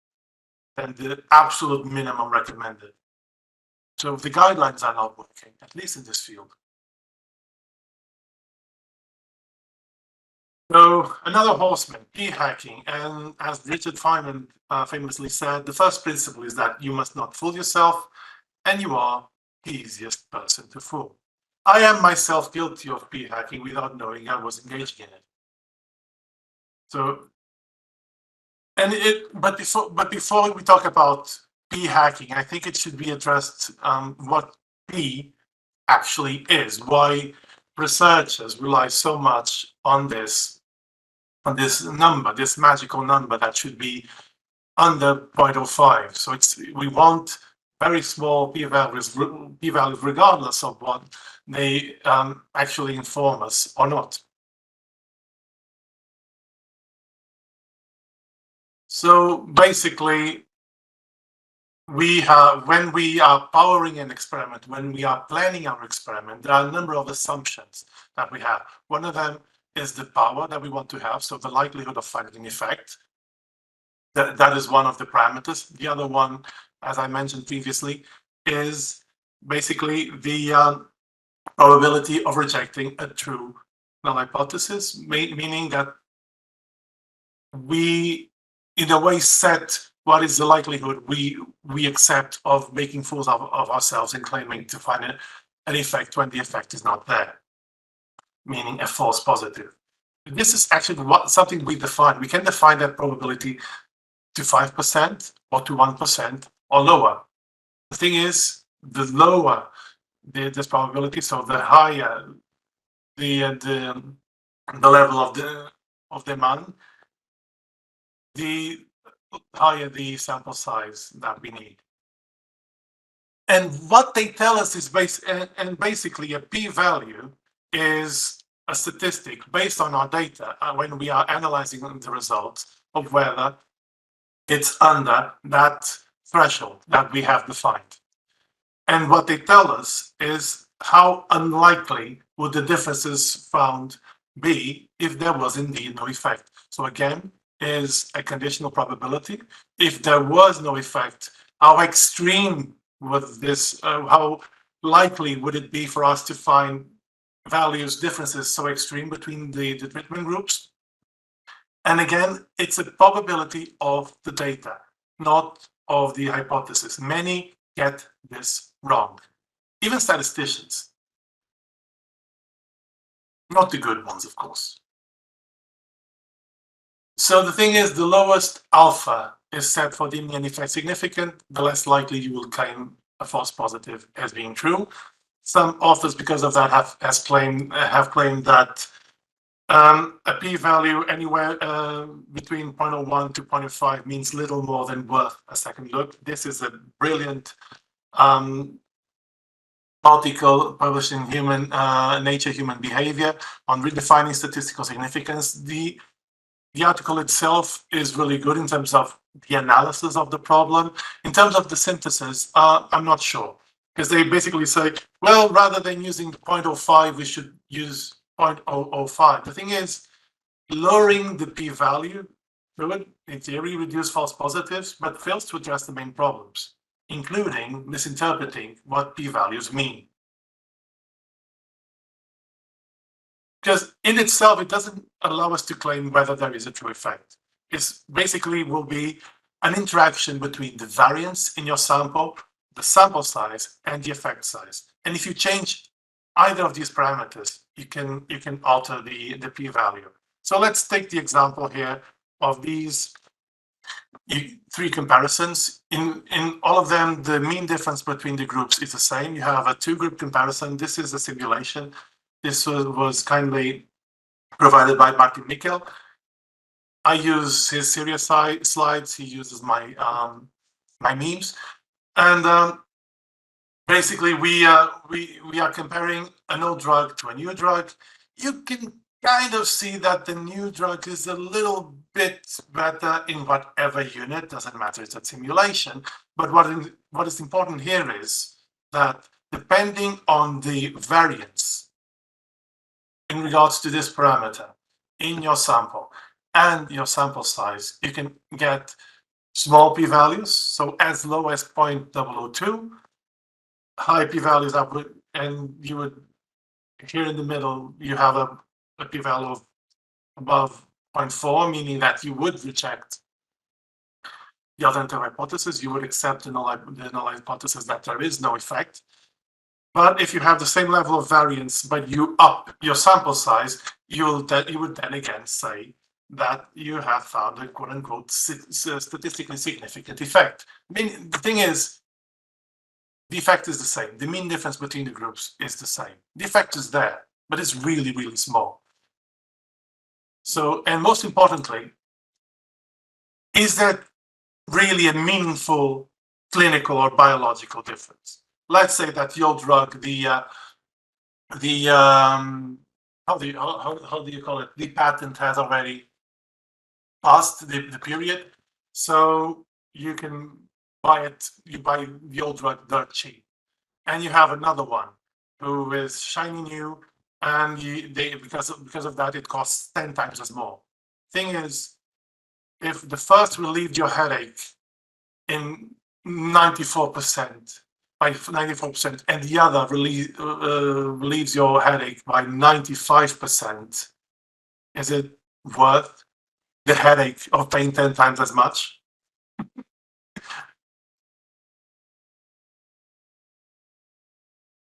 than the absolute minimum recommended. So the guidelines are not working, at least in this field. So another horseman, p-hacking, and as Richard Feynman famously said, the first principle is that you must not fool yourself, and you are the easiest person to fool. I am myself guilty of p-hacking without knowing I was engaging in it. So, but before we talk about p-hacking, I think it should be addressed what p actually is, why researchers rely so much on this number, this magical number that should be under 0.05. So we want very small p-values regardless of what they actually inform us or not. So basically, when we are powering an experiment, when we are planning our experiment, there are a number of assumptions that we have. One of them is the power that we want to have, so the likelihood of finding an effect. That is one of the parameters. The other one, as I mentioned previously, is basically the probability of rejecting a true null hypothesis, meaning that we, in a way, set what is the likelihood we accept of making fools of ourselves and claiming to find an effect when the effect is not there, meaning a false positive. This is actually something we define. We can define that probability to 5% or to 1% or lower. The thing is, the lower this probability, so the higher the level of the man, the higher the sample size that we need. And what they tell us is basically a p-value is a statistic based on our data when we are analyzing the results of whether it's under that threshold that we have defined. And what they tell us is how unlikely would the differences found be if there was indeed no effect. So again, is a conditional probability. If there was no effect, how extreme would this, how likely would it be for us to find values differences so extreme between the treatment groups? And again, it's a probability of the data, not of the hypothesis. Many get this wrong, even statisticians. Not the good ones, of course. So the thing is, the lowest alpha is set for deeming an effect significant, the less likely you will claim a false positive as being true. Some authors, because of that, have claimed that a p-value anywhere between 0.01 to 0.05 means little more than worth a second look. This is a brilliant article published in Nature Human Behavior on redefining statistical significance. The article itself is really good in terms of the analysis of the problem. In terms of the synthesis, I'm not sure, because they basically say, well, rather than using 0.05, we should use 0.005. The thing is, lowering the p-value would, in theory, reduce false positives, but fails to address the main problems, including misinterpreting what p-values mean. Because in itself, it doesn't allow us to claim whether there is a true effect. It's basically will be an interaction between the variance in your sample, the sample size, and the effect size. And if you change either of these parameters, you can alter the p-value. So let's take the example here of these three comparisons. In all of them, the mean difference between the groups is the same. You have a two-group comparison. This is a simulation. This was kindly provided by Martin Mikkel. I use his serious slides. He uses my my memes, and basically we are comparing an old drug to a new drug. You can kind of see that the new drug is a little bit better in whatever unit. Doesn't matter, it's a simulation. But what is important here is that depending on the variance in regards to this parameter in your sample and your sample size, you can get small p-values, so as low as 0.002, high p-values up, and you would, here in the middle, you have a p-value of above 0.4, meaning that you would reject the alternative hypothesis, you would accept the null hypothesis that there is no effect. But if you have the same level of variance, but you up your sample size, you would then again say that you have found a quote-unquote statistically significant effect. I mean, the thing is, the effect is the same. The mean difference between the groups is the same. The effect is there, but it's really, really small. So, and most importantly, is there really a meaningful clinical or biological difference? Let's say that your drug, how do you call it? The patent has already passed the period, so you can you buy the old drug dirt cheap. And you have another one who is shiny new, and because of that, it costs 10 times as more. Thing is, if the first relieved your headache in 94%, by 94%, and the other relieves your headache by 95%, is it worth the headache of paying 10 times as much?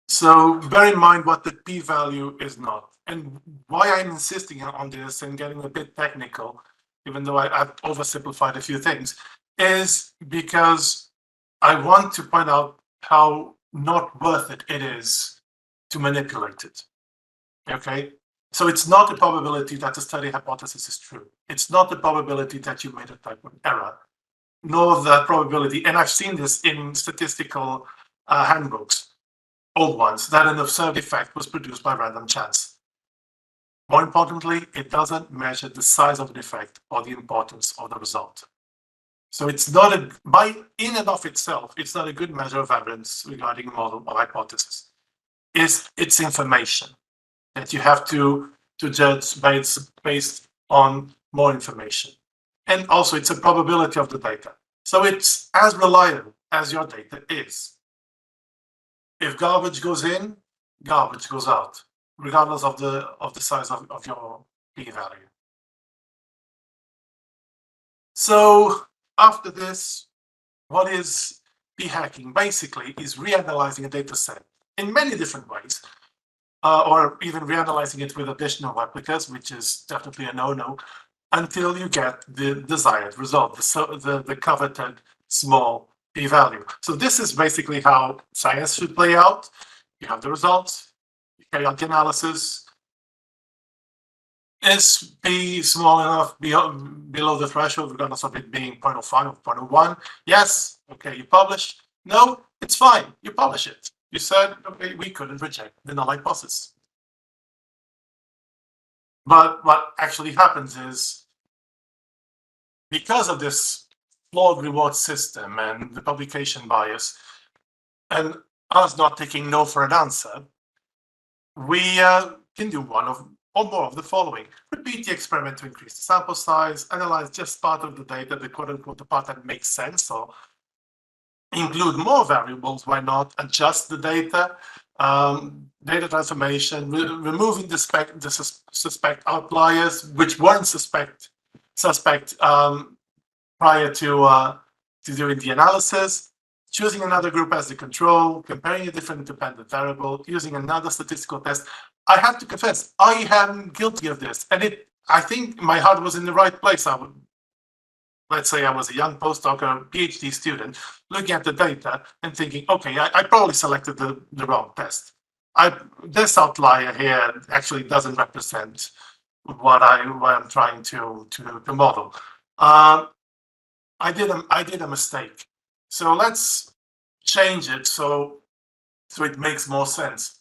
So bear in mind what the p-value is not. And why I'm insisting on this and getting a bit technical, even though I've oversimplified a few things, is because I want to point out how not worth it is to manipulate it. Okay? So it's not a probability that the study hypothesis is true. It's not the probability that you made a type of error, nor the probability, and I've seen this in statistical handbooks, old ones, that an observed effect was produced by random chance. More importantly, it doesn't measure the size of an effect or the importance of the result. So it's not in and of itself, it's not a good measure of evidence regarding a model or hypothesis. It's information that you have to judge based on more information. And also it's a probability of the data. So it's as reliable as your data is. If garbage goes in, garbage goes out, regardless of the size of your p-value. So after this, what is p-hacking? Basically, is reanalyzing a data set in many different ways, or even reanalyzing it with additional replicas, which is definitely a no-no, until you get the desired result, the coveted small p-value. So this is basically how science should play out. You have the results, you carry out the analysis. Is p small enough below the threshold, regardless of it being 0.05 or 0.01? Yes, okay, you publish. No, it's fine, you publish it. You said, okay, we couldn't reject the null hypothesis. But what actually happens is, because of this flawed reward system and the publication bias, and us not taking no for an answer, we can do one of or more of the following. Repeat the experiment to increase the sample size, analyze just part of the data, the quote-unquote the part that makes sense, or include more variables, why not? Adjust the data, data transformation, removing the suspect outliers, which weren't suspect prior to doing the analysis, choosing another group as the control, comparing a different independent variable, using another statistical test. I have to confess, I am guilty of this, and I think my heart was in the right place. Let's say I was a young postdoc or a PhD student looking at the data and thinking, okay, I probably selected the wrong test. This outlier here actually doesn't represent what I'm trying to model. I did a mistake. So let's change it so it makes more sense.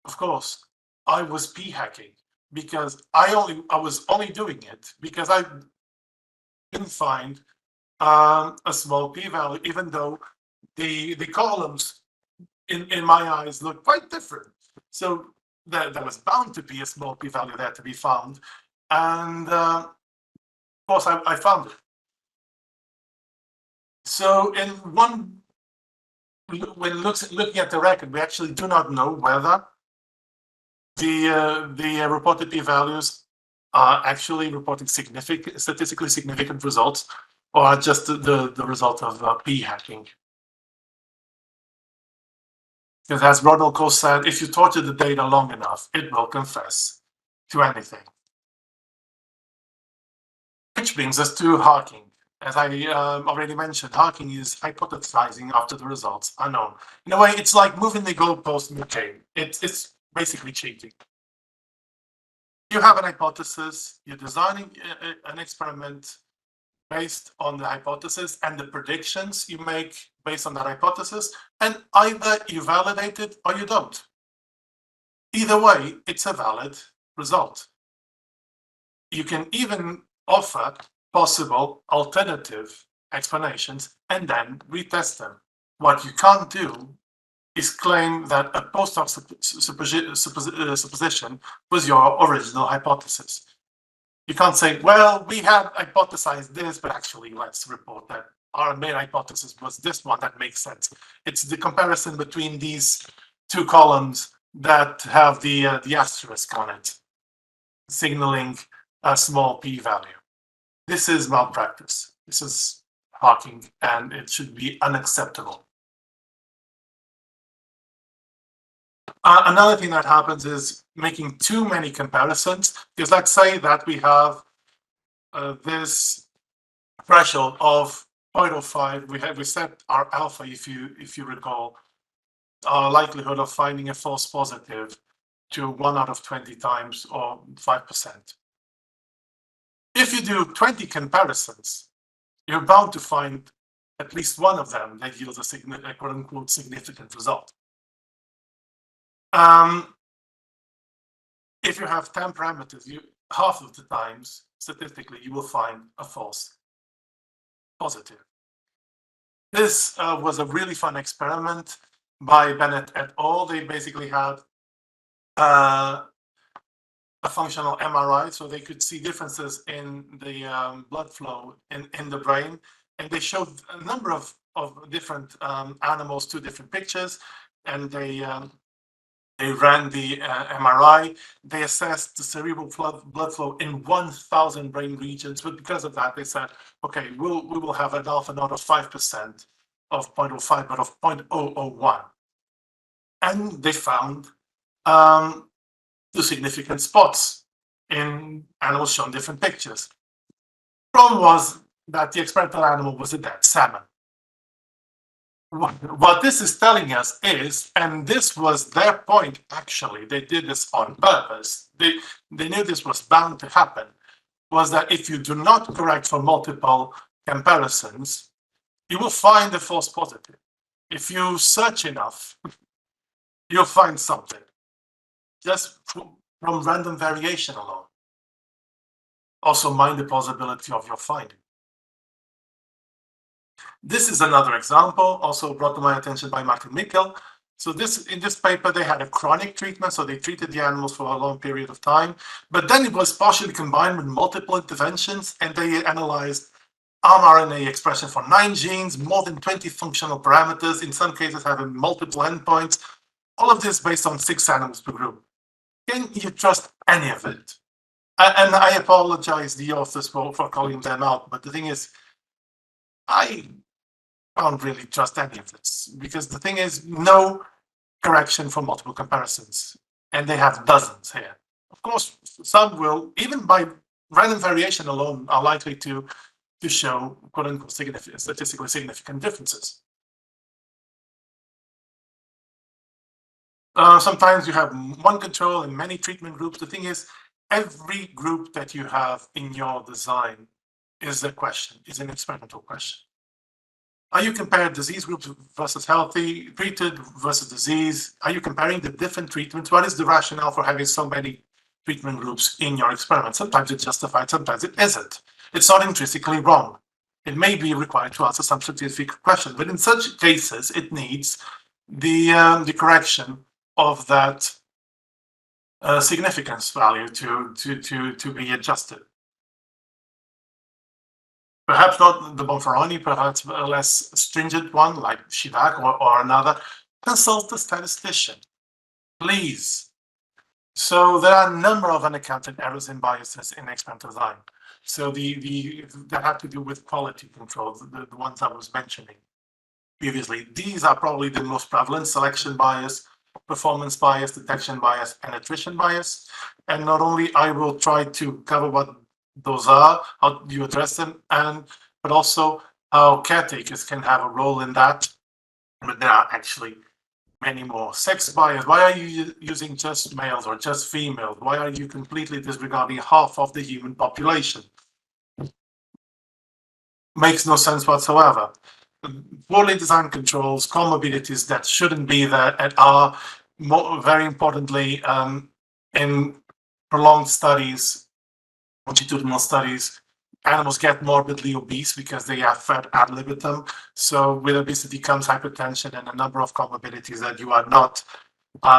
Of course, I was p-hacking because I was only doing it because I didn't find a small p-value, even though the columns in my eyes look quite different. So there was bound to be a small p-value there to be found, and of course I found it. So when looking at the record, we actually do not know whether the reported p-values are actually reporting statistically significant results, or are just the result of p-hacking. Because as Ronald Coase said, if you torture the data long enough, it will confess to anything. Which brings us to hacking. As I already mentioned, hacking is hypothesizing after the results are known. In a way, it's like moving the goalpost in the game. It's basically cheating. You have an hypothesis, you're designing an experiment based on the hypothesis and the predictions you make based on that hypothesis, and either you validate it or you don't. Either way, it's a valid result. You can even offer possible alternative explanations and then retest them. What you can't do is claim that a post hoc supposition was your original hypothesis. You can't say, well, we had hypothesized this, but actually let's report that our main hypothesis was this one. That makes sense. It's the comparison between these two columns that have the asterisk on it, signaling a small p-value. This is malpractice. This is hawking, and it should be unacceptable. Another thing that happens is making too many comparisons, because let's say that we have this threshold of 0.05. We set our alpha, if you recall, our likelihood of finding a false positive to 1 out of 20 times, or 5%. If you do 20 comparisons, you're bound to find at least one of them that yields a quote-unquote significant result. If you have 10 parameters, half of the times, statistically, you will find a false positive. This was a really fun experiment by Bennett et al. They basically had a functional MRI, so they could see differences in the blood flow in the brain, and they showed a number of different animals, 2 different pictures, and they ran the MRI. They assessed the cerebral blood flow in 1,000 brain regions, but because of that, they said, okay, we will have an alpha not of 5% of 0.05, but of 0.001. And they found 2 significant spots in animals shown different pictures. The problem was that the experimental animal was a dead salmon. What this is telling us is, and this was their point actually, they did this on purpose, they knew this was bound to happen, was that if you do not correct for multiple comparisons, you will find a false positive. If you search enough, you'll find something, just from random variation alone. Also mind the plausibility of your finding. This is another example, also brought to my attention by Martin Mikkel. So in this paper, they had a chronic treatment, so they treated the animals for a long period of time, but then it was partially combined with multiple interventions, and they analyzed mRNA expression for 9 genes, more than 20 functional parameters, in some cases having multiple endpoints, all of this based on 6 animals per group. Can you trust any of it? And I apologize the authors for calling them out, but the thing is, I don't really trust any of this, because the thing is, no correction for multiple comparisons, and they have dozens here. Of course, some will, even by random variation alone, are likely to show quote-unquote statistically significant differences. Sometimes you have one control and many treatment groups. The thing is, every group that you have in your design is a question, is an experimental question. Are you comparing disease groups versus healthy, treated versus disease? Are you comparing the different treatments? What is the rationale for having so many treatment groups in your experiment? Sometimes it's justified, sometimes it isn't. It's not intrinsically wrong. It may be required to answer some scientific question, but in such cases, it needs the correction of that significance value to be adjusted. Perhaps not the Bonferroni, perhaps a less stringent one like Chirac or another. Consult the statistician, please. So there are a number of unaccounted errors and biases in experimental design. So that have to do with quality control, the ones I was mentioning previously. These are probably the most prevalent: selection bias, performance bias, detection bias, and attrition bias. And not only I will try to cover what those are, how you address them, but also how caretakers can have a role in that. But there are actually many more. Sex bias. Why are you using just males or just females? Why are you completely disregarding half of the human population? Makes no sense whatsoever. Poorly designed controls, comorbidities that shouldn't be there, and are very importantly in prolonged studies, longitudinal studies, animals get morbidly obese because they are fed ad libitum. So with obesity comes hypertension and a number of comorbidities that you are not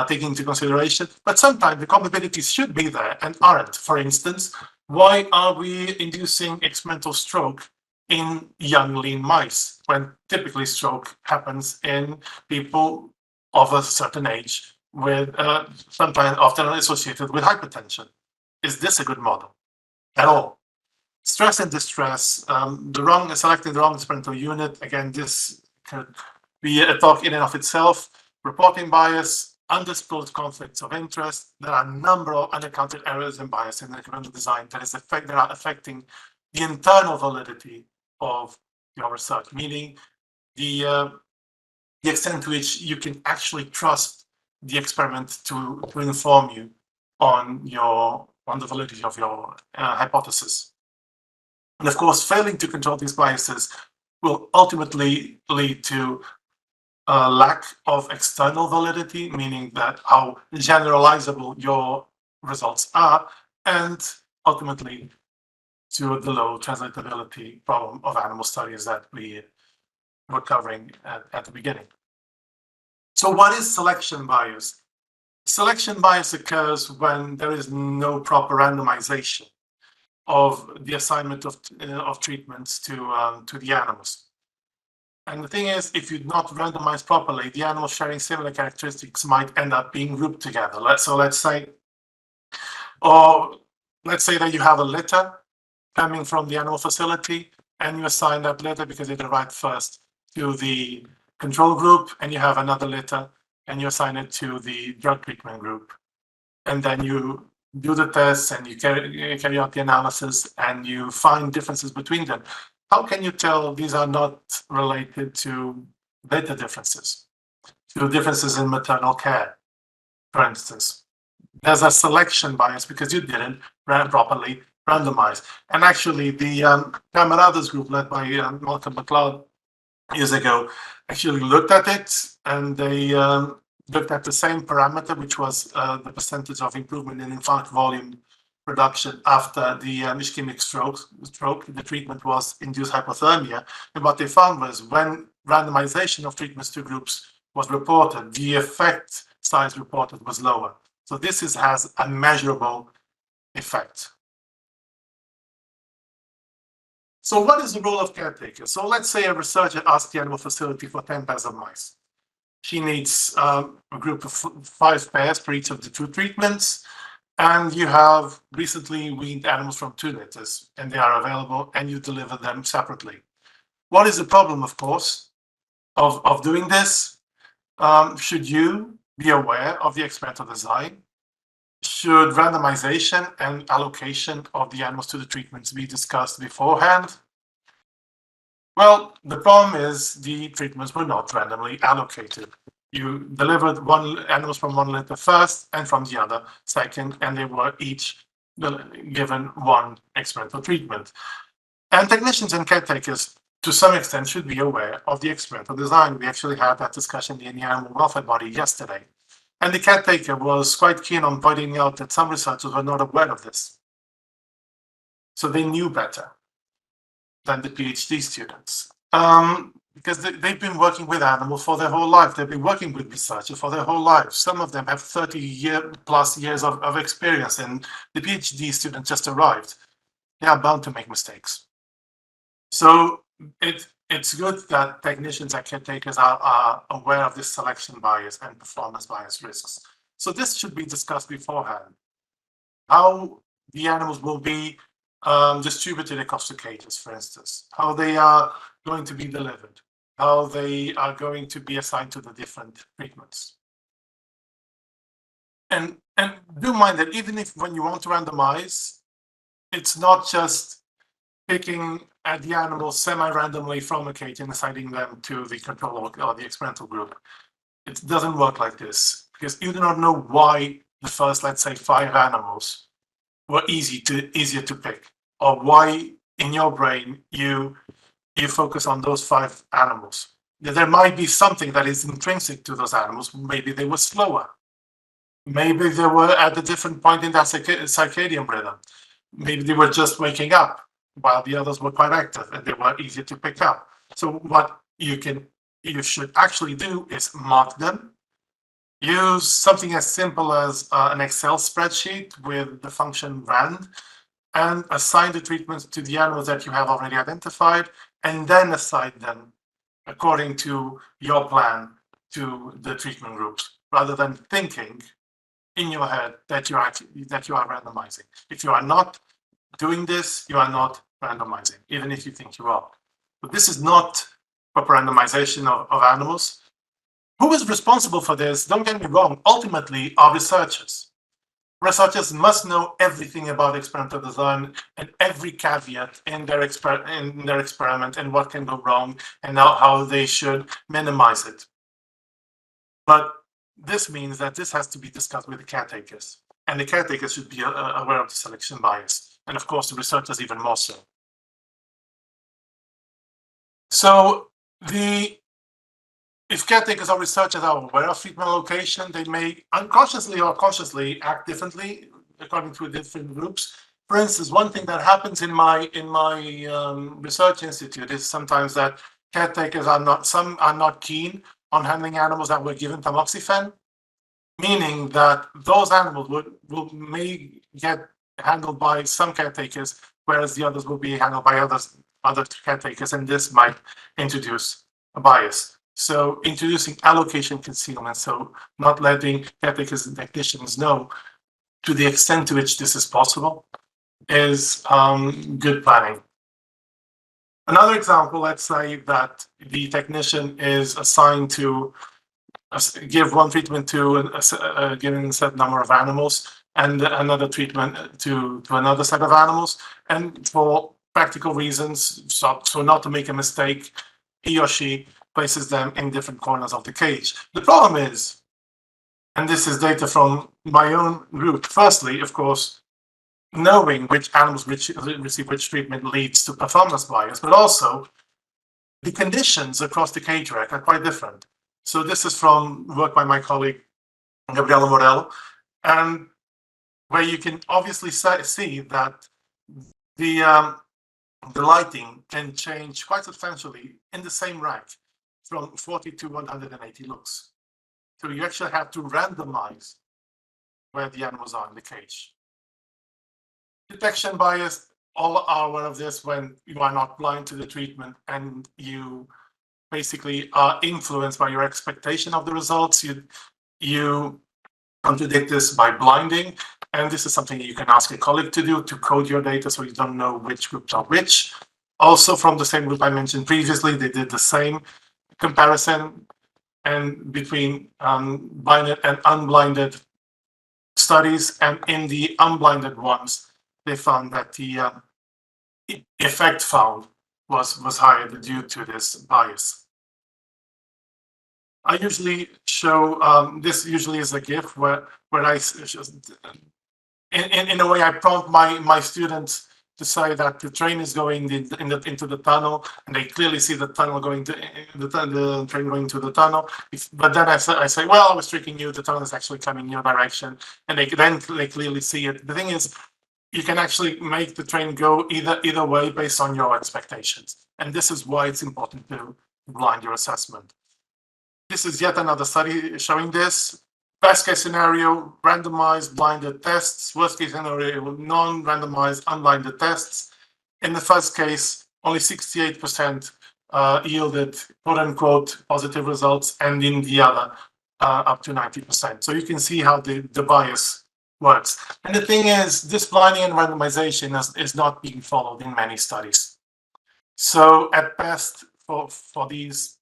taking into consideration. But sometimes the comorbidities should be there and aren't. For instance, why are we inducing experimental stroke in young lean mice when typically stroke happens in people of a certain age with sometimes often associated with hypertension? Is this a good model at all? Stress and distress, selecting the wrong experimental unit. Again, this could be a talk in and of itself. Reporting bias, undisclosed conflicts of interest. There are a number of unaccounted errors and bias in the experimental design that are affecting the internal validity of your research, meaning the extent to which you can actually trust the experiment to inform you on the validity of your hypothesis. And of course, failing to control these biases will ultimately lead to a lack of external validity, meaning that how generalizable your results are, and ultimately to the low translatability problem of animal studies that we were covering at the beginning. So what is selection bias? Selection bias occurs when there is no proper randomization of the assignment of treatments to the animals. And the thing is, if you not randomize properly, the animals sharing similar characteristics might end up being grouped together. Let's say that you have a litter coming from the animal facility, and you assign that litter because it arrived first to the control group, and you have another litter, and you assign it to the drug treatment group. And then you do the tests and you carry out the analysis and you find differences between them. How can you tell these are not related to data differences, to differences in maternal care, for instance? There's a selection bias because you didn't properly randomize. And actually, the Camaradas group led by Malcolm McLeod years ago actually looked at it, and they looked at the same parameter, which was the percentage of improvement in infarct volume reduction after the ischemic stroke. The treatment was induced hypothermia. And what they found was when randomization of treatments to groups was reported, the effect size reported was lower. So this has a measurable effect. So what is the role of caretaker? So let's say a researcher asks the animal facility for 10 pairs of mice. She needs a group of 5 pairs for each of the 2 treatments. And you have recently weaned animals from 2 litters, and they are available, and you deliver them separately. What is the problem, of course, of doing this? Should you be aware of the experimental design? Should randomization and allocation of the animals to the treatments be discussed beforehand? Well, the problem is the treatments were not randomly allocated. You delivered animals from 1 litter first and from the other second, and they were each given 1 experimental treatment. And technicians and caretakers, to some extent, should be aware of the experimental design. We actually had that discussion in the animal welfare body yesterday. And the caretaker was quite keen on pointing out that some researchers were not aware of this. So they knew better than the PhD students. Because they've been working with animals for their whole life. They've been working with researchers for their whole life. Some of them have 30+ years of experience, and the PhD student just arrived. They are bound to make mistakes. So it's good that technicians and caretakers are aware of this selection bias and performance bias risks. So this should be discussed beforehand. How the animals will be distributed across the cages, for instance, how they are going to be delivered, how they are going to be assigned to the different treatments. And do mind that even if when you want to randomize, it's not just picking at the animals semi-randomly from a cage and assigning them to the control or the experimental group. It doesn't work like this because you do not know why the first, let's say, 5 animals were easier to pick, or why in your brain you focus on those 5 animals. There might be something that is intrinsic to those animals. Maybe they were slower. Maybe they were at a different point in their circadian rhythm. Maybe they were just waking up. while the others were quite active and they were easier to pick up. So what you should actually do is mark them. Use something as simple as an Excel spreadsheet with the function rand, and assign the treatments to the animals that you have already identified, and then assign them according to your plan to the treatment groups, rather than thinking in your head that you are randomizing. If you are not doing this, you are not randomizing, even if you think you are. But this is not proper randomization of animals. Who is responsible for this? Don't get me wrong, ultimately are researchers. Researchers must know everything about experimental design and every caveat in their experiment and what can go wrong and how they should minimize it. But this means that this has to be discussed with the caretakers, and the caretakers should be aware of the selection bias, and of course the researchers even more so. So if caretakers or researchers are aware of treatment location, they may unconsciously or consciously act differently according to different groups. For instance, one thing that happens in my research institute is sometimes that caretakers are not keen on handling animals that were given tamoxifen, meaning that those animals may get handled by some caretakers, whereas the others will be handled by other caretakers, and this might introduce a bias. So introducing allocation concealment, so not letting caretakers and technicians know to the extent to which this is possible, is good planning. Another example, let's say that the technician is assigned to give one treatment to a given set number of animals and another treatment to another set of animals, and for practical reasons, so not to make a mistake, he or she places them in different corners of the cage. The problem is, and this is data from my own group, firstly, of course, knowing which animals receive which treatment leads to performance bias, but also the conditions across the cage rack are quite different. So this is from work by my colleague, Gabriela Morello, and where you can obviously see that the lighting can change quite substantially in the same rack from 40 to 180 lux. So you actually have to randomize where the animals are in the cage. Detection bias, all are aware of this when you are not blind to the treatment and you basically are influenced by your expectation of the results. You contradict this by blinding, and this is something you can ask a colleague to do, to code your data so you don't know which groups are which. Also from the same group I mentioned previously, they did the same comparison and between blinded and unblinded studies, and in the unblinded ones, they found that the effect found was higher due to this bias. I usually show this usually is a GIF where I in a way I prompt my students to say that the train is going into the tunnel, and they clearly see the tunnel going to the train going to the tunnel. But then I say, well, I was tricking you. The tunnel is actually coming in your direction, and they clearly see it. The thing is, you can actually make the train go either way based on your expectations, and this is why it's important to blind your assessment. This is yet another study showing this. Best case scenario, randomized blinded tests. Worst case scenario, non-randomized unblinded tests. In the first case, only 68% yielded quote unquote positive results, and in the other, up to 90%. So you can see how the bias works. And the thing is, this blinding and randomization is not being followed in many studies. So at best, for these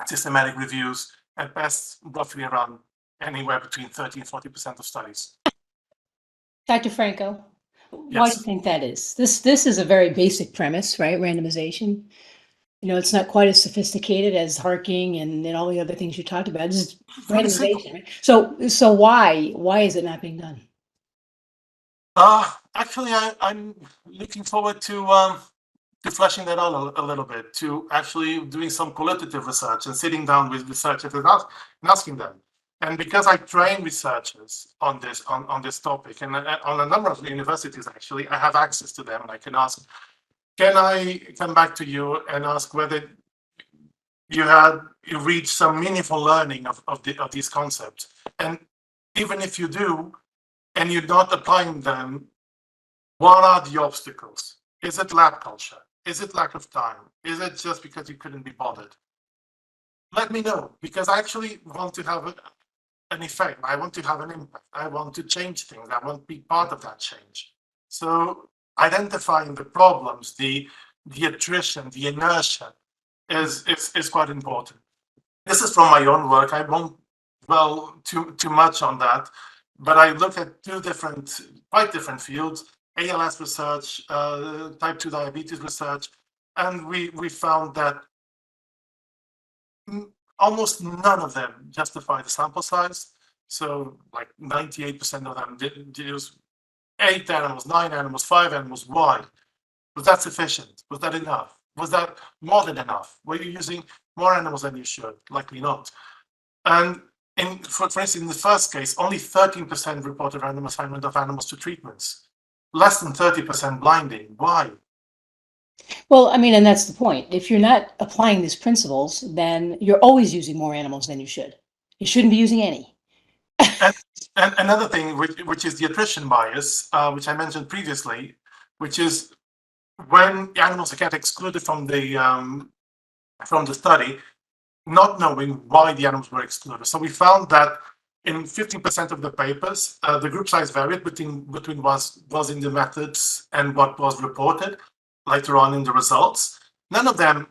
systematic reviews, at best, roughly around anywhere between 30 and 40% of studies. Dr. Franco, why do you think that is? This is a very basic premise, right? Randomization. You know, it's not quite as sophisticated as Harking and all the other things you talked about. This is randomization, right? So why is it not being done? Actually, I'm looking forward to fleshing that out a little bit, to actually doing some qualitative research and sitting down with researchers and asking them. And because I train researchers on this topic, and on a number of universities, actually, I have access to them, and I can ask can I come back to you and ask whether you reached some meaningful learning of these concepts? And even if you do, and you're not applying them, what are the obstacles? Is it lab culture? Is it lack of time? Is it just because you couldn't be bothered? Let me know, because I actually want to have an effect. I want to have an impact. I want to change things. I want to be part of that change. So identifying the problems, the attrition, the inertia is quite important. This is from my own work. I won't dwell too much on that, but I look at quite different fields: ALS research, type 2 diabetes research, and we found that almost none of them justify the sample size. So like 98% of them did use 8 animals, 9 animals, 5 animals. Why? Was that sufficient? Was that enough? Was that more than enough? Were you using more animals than you should? Likely not. And for instance, in the first case, only 13% reported random assignment of animals to treatments, less than 30% blinding. Why? Well, I mean, and that's the point. If you're not applying these principles, then you're always using more animals than you should. You shouldn't be using any. And, and another thing, which is the attrition bias, which I mentioned previously, which is when animals get excluded from the study, not knowing why the animals were excluded. So we found that in 15% of the papers, the group size varied between what was in the methods and what was reported later on in the results. None of them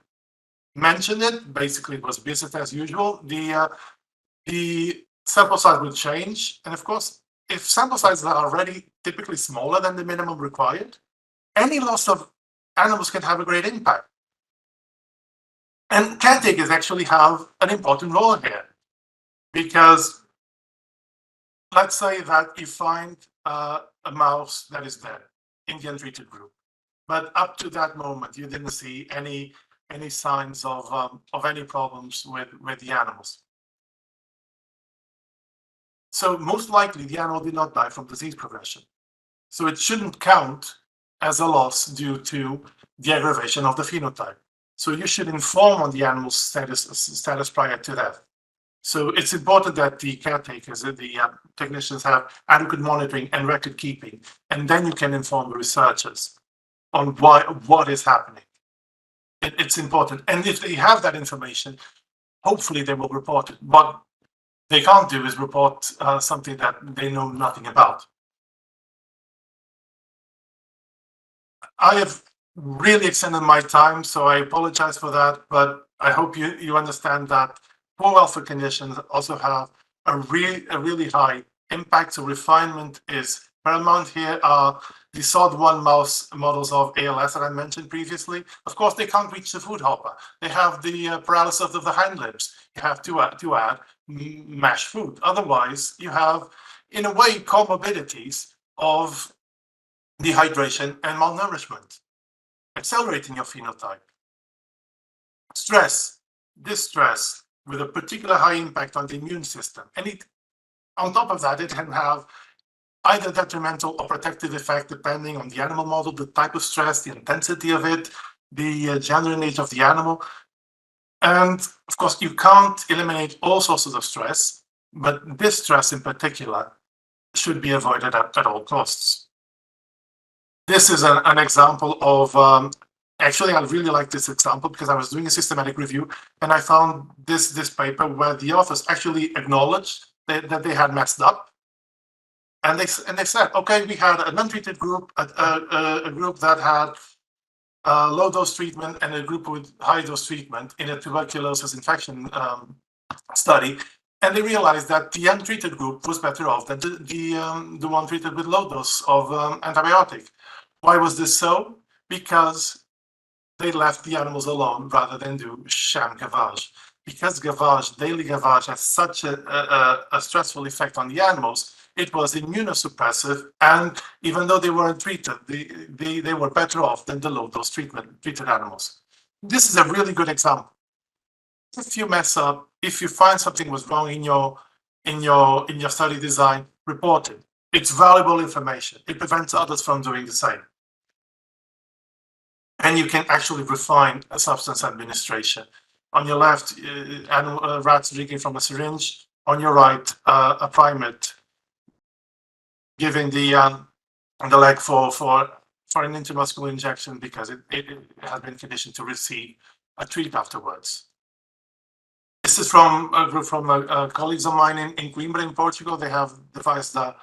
mentioned it. Basically, it was business as usual. The sample size will change, and of course, if sample sizes are already typically smaller than the minimum required, any loss of animals can have a great impact. And caretakers actually have an important role here, because let's say that you find a mouse that is dead in the untreated group, but up to that moment you didn't see any signs of any problems with the animals. So most likely the animal did not die from disease progression. So it shouldn't count as a loss due to the aggravation of the phenotype. So you should inform on the animal's status prior to death. So it's important that the caretakers and the technicians have adequate monitoring and record keeping, and then you can inform the researchers on what is happening. It's important. And if they have that information, hopefully they will report it. What they can't do is report something that they know nothing about. I have really extended my time, so I apologize for that, but I hope you understand that poor welfare conditions also have a really high impact. So refinement is paramount. Here are the SOD1 mouse models of ALS that I mentioned previously. Of course, they can't reach the food hopper. They have the paralysis of the hind limbs. You have to add mashed food. Otherwise, you have, in a way, comorbidities of dehydration and malnourishment, accelerating your phenotype. Stress, distress, with a particular high impact on the immune system. And on top of that, it can have either detrimental or protective effect depending on the animal model, the type of stress, the intensity of it, the gender and age of the animal. And of course, you can't eliminate all sources of stress, but this stress in particular should be avoided at all costs. This is an example of, actually, I really like this example because I was doing a systematic review and I found this paper where the authors actually acknowledged that they had messed up. And they said, okay, we had an untreated group, a group that had low dose treatment and a group with high dose treatment in a tuberculosis infection study. And they realized that the untreated group was better off than the one treated with low dose of antibiotic. Why was this so? Because they left the animals alone rather than do sham gavage. Because daily gavage has such a stressful effect on the animals, it was immunosuppressive, and even though they weren't treated, they were better off than the low dose treated animals. This is a really good example. If you mess up, if you find something was wrong in your study design, report it. It's valuable information. It prevents others from doing the same. and you can actually refine a substance administration. On your left, rats drinking from a syringe. On your right, a primate giving the leg for an intramuscular injection because it has been conditioned to receive a treat afterwards. This is from a group from colleagues of mine in Coimbra in Portugal. They have devised a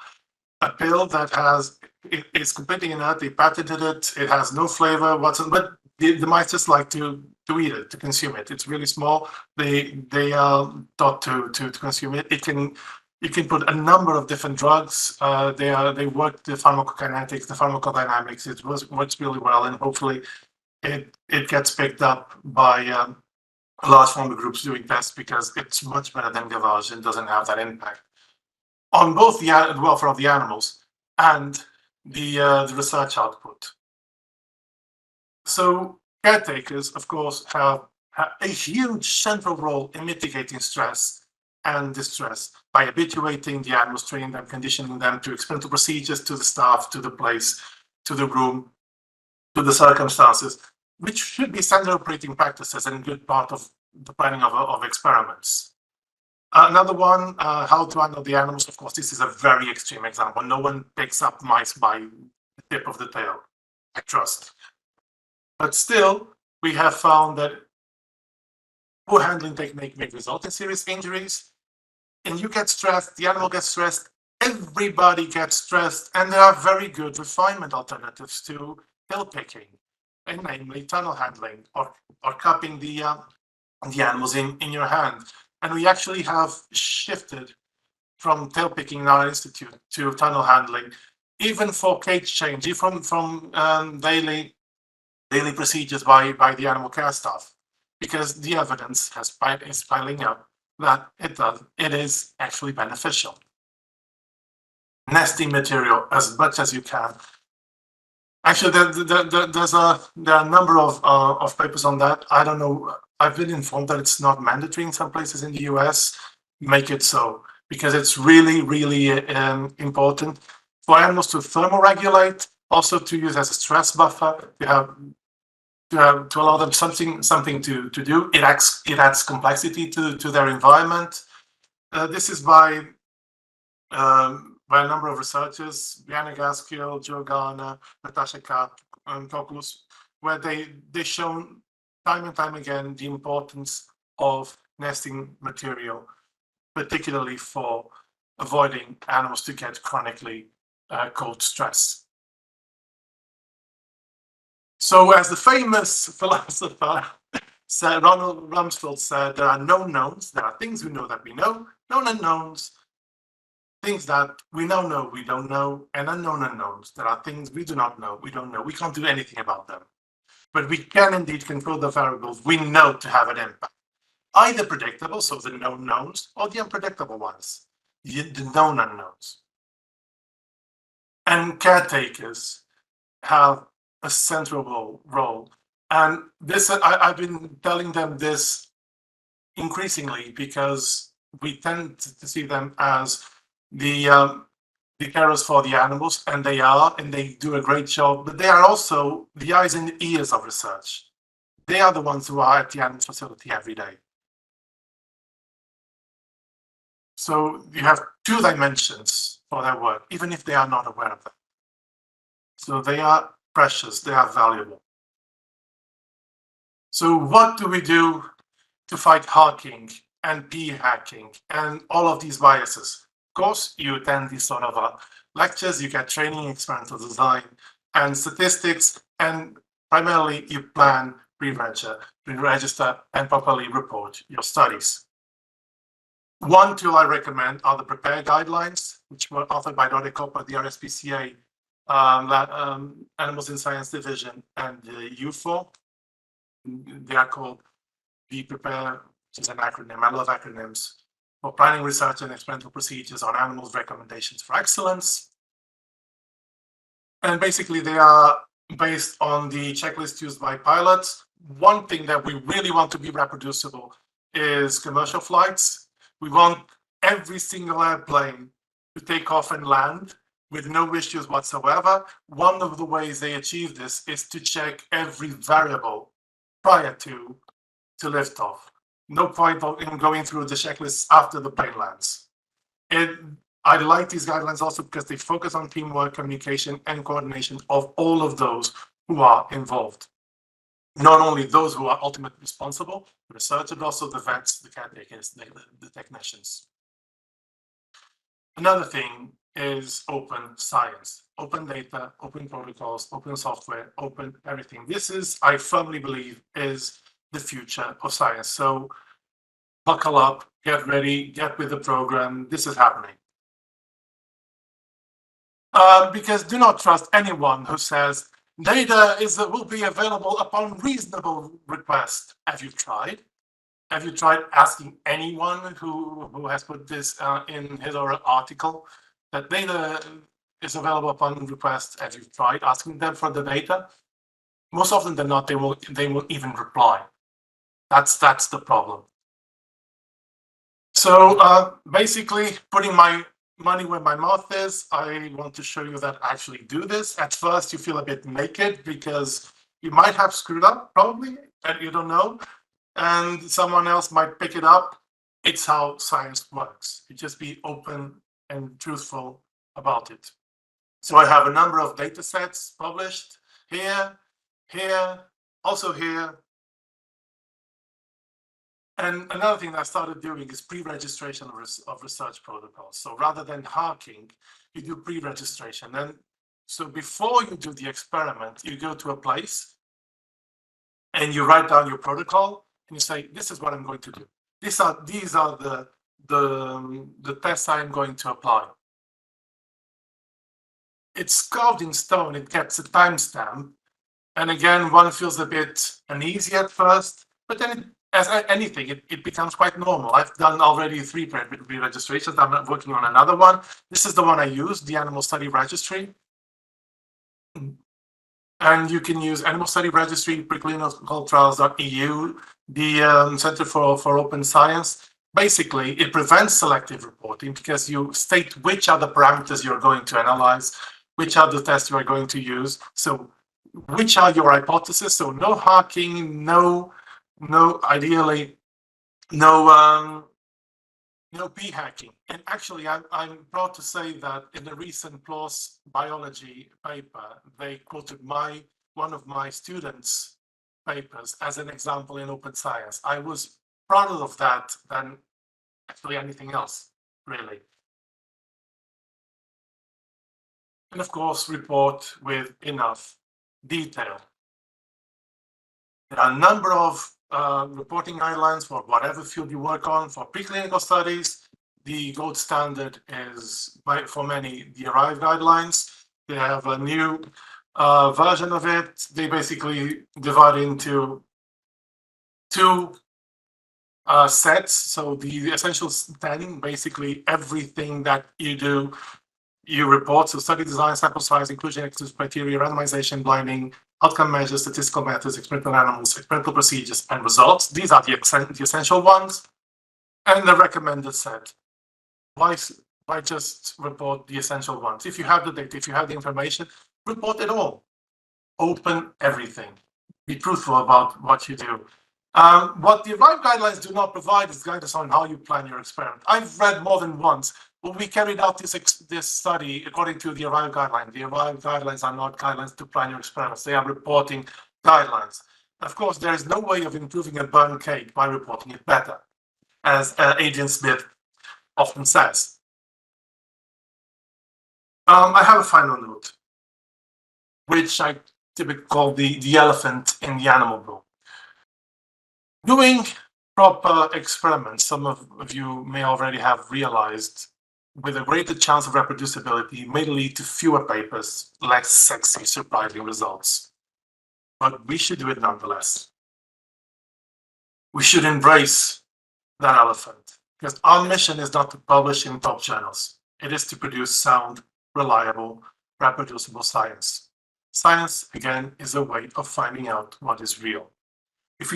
pill that is completely inert. They patented it. It has no flavor whatsoever, but the mice just like to eat it, to consume it. It's really small. They are taught to consume it. You can put a number of different drugs. They work the pharmacokinetics, the pharmacodynamics. It works really well, and hopefully it gets picked up by large pharma groups doing tests because it's much better than gavage and doesn't have that impact on both the welfare of the animals and the research output. So caretakers, of course, have a huge central role in mitigating stress and distress by habituating the animals, training them, conditioning them to explain the procedures to the staff, to the place, to the room, to the circumstances, which should be standard operating practices and a good part of the planning of experiments. Another one, how to handle the animals. Of course, this is a very extreme example. No one picks up mice by the tip of the tail, I trust. But still, we have found that poor handling technique may result in serious injuries. And you get stressed, the animal gets stressed, everybody gets stressed, and there are very good refinement alternatives to tail picking, and namely tunnel handling or cupping the animals in your hand. And we actually have shifted from tail picking in our institute to tunnel handling, even for cage change, even from daily procedures by the animal care staff, because the evidence is piling up that it is actually beneficial. Nesting material as much as you can. Actually, there are a number of papers on that. I don't know. I've been informed that it's not mandatory in some places in the US. Make it so, because it's really, really important for animals to thermoregulate, also to use as a stress buffer, to allow them something to do. It adds complexity to their environment. This is by a number of researchers, Diana Gaskill, Joe Garner, Natasha Koklus, where they shown time and time again the importance of nesting material, particularly for avoiding animals to get chronically cold stress. So as the famous philosopher Ronald Rumsfeld said, there are known knowns, there are things we know that we know, known unknowns, things that we know we don't know, and unknown unknowns. There are things we do not know, we don't know. We can't do anything about them. But we can indeed control the variables we know to have an impact. Either predictable, so the known knowns, or the unpredictable ones, the known unknowns. And caretakers have a central role. And this, I've been telling them this increasingly because we tend to see them as the carers for the animals, and they do a great job, but they are also the eyes and ears of research. They are the ones who are at the animal facility every day. So you have two dimensions for their work, even if they are not aware of them. So they are precious, they are valuable. So what do we do to fight hacking and p-hacking and all of these biases? Of course, you attend these sort of lectures, you get training, experimental design, and statistics, and primarily you plan, pre-register, and properly report your studies. One tool I recommend are the PREPARE guidelines, which were authored by Dr. Copper, the RSPCA, Animals in Science Division, and the UFO. They are called the PREPARE, which is an acronym. I love acronyms. For planning, research, and experimental procedures on animals, recommendations for excellence. And basically, they are based on the checklist used by pilots. One thing that we really want to be reproducible is commercial flights. We want every single airplane to take off and land with no issues whatsoever. One of the ways they achieve this is to check every variable prior to liftoff. No point in going through the checklists after the plane lands. I like these guidelines also because they focus on teamwork, communication, and coordination of all of those who are involved. Not only those who are ultimately responsible, the researchers, but also the vets, the caretakers, the technicians. Another thing is open science, open data, open protocols, open software, open everything. This is, I firmly believe, is the future of science. So buckle up, get ready, get with the program. This is happening. Because do not trust anyone who says data will be available upon reasonable request. Have you tried? Have you tried asking anyone who has put this in his or her article that data is available upon request? Have you tried asking them for the data? Most often than not, they will even reply. That's the problem. So basically, putting my money where my mouth is, I want to show you that I actually do this. At first, you feel a bit naked because you might have screwed up, probably, and you don't know. And someone else might pick it up. It's how science works. You just be open and truthful about it. So I have a number of data sets published here, also here. And another thing that I started doing is pre-registration of research protocols. So rather than hacking, you do pre-registration. And so before you do the experiment, you go to a place and you write down your protocol and you say, this is what I'm going to do. These are the tests I'm going to apply. It's carved in stone. It gets a timestamp. And again, one feels a bit uneasy at first, but then as anything, it becomes quite normal. I've done already 3 pre-registrations. I'm working on another one. This is the one I use, the Animal Study Registry. And you can use Animal Study Registry, preclinicaltrials.eu, the Center for Open Science. Basically, it prevents selective reporting because you state which are the parameters you're going to analyze, which are the tests you are going to use. So which are your hypotheses? So no hacking, ideally, no p-hacking. And actually, I'm proud to say that in the recent PLOS biology paper, they quoted one of my students' papers as an example in open science. I was prouder of that than actually anything else, really. And of course, report with enough detail. There are a number of reporting guidelines for whatever field you work on. For preclinical studies, the gold standard is, for many, the ARRIVE guidelines. They have a new version of it. They basically divide into 2 sets. So the essential 10, basically everything that you do, you report. So study design, sample size, inclusion, exclusion criteria, randomization, blinding, outcome measures, statistical methods, experimental animals, experimental procedures, and results. These are the essential ones. And the recommended set. Why just report the essential ones? If you have the data, if you have the information, report it all. Open everything. Be truthful about what you do. What the ARRIVE guidelines do not provide is guidance on how you plan your experiment. I've read more than once. When we carried out this study according to the ARRIVE guideline, the ARRIVE guidelines are not guidelines to plan your experiments. They are reporting guidelines. Of course, there is no way of improving a burnt cake by reporting it better, as Adrian Smith often says. I have a final note, which I typically call the elephant in the animal room. Doing proper experiments, some of you may already have realized, with a greater chance of reproducibility, may lead to fewer papers, less sexy, surprising results. But we should do it nonetheless. We should embrace that elephant, because our mission is not to publish in top journals. It is to produce sound, reliable, reproducible science. Science, again, is a way of finding out what is real. If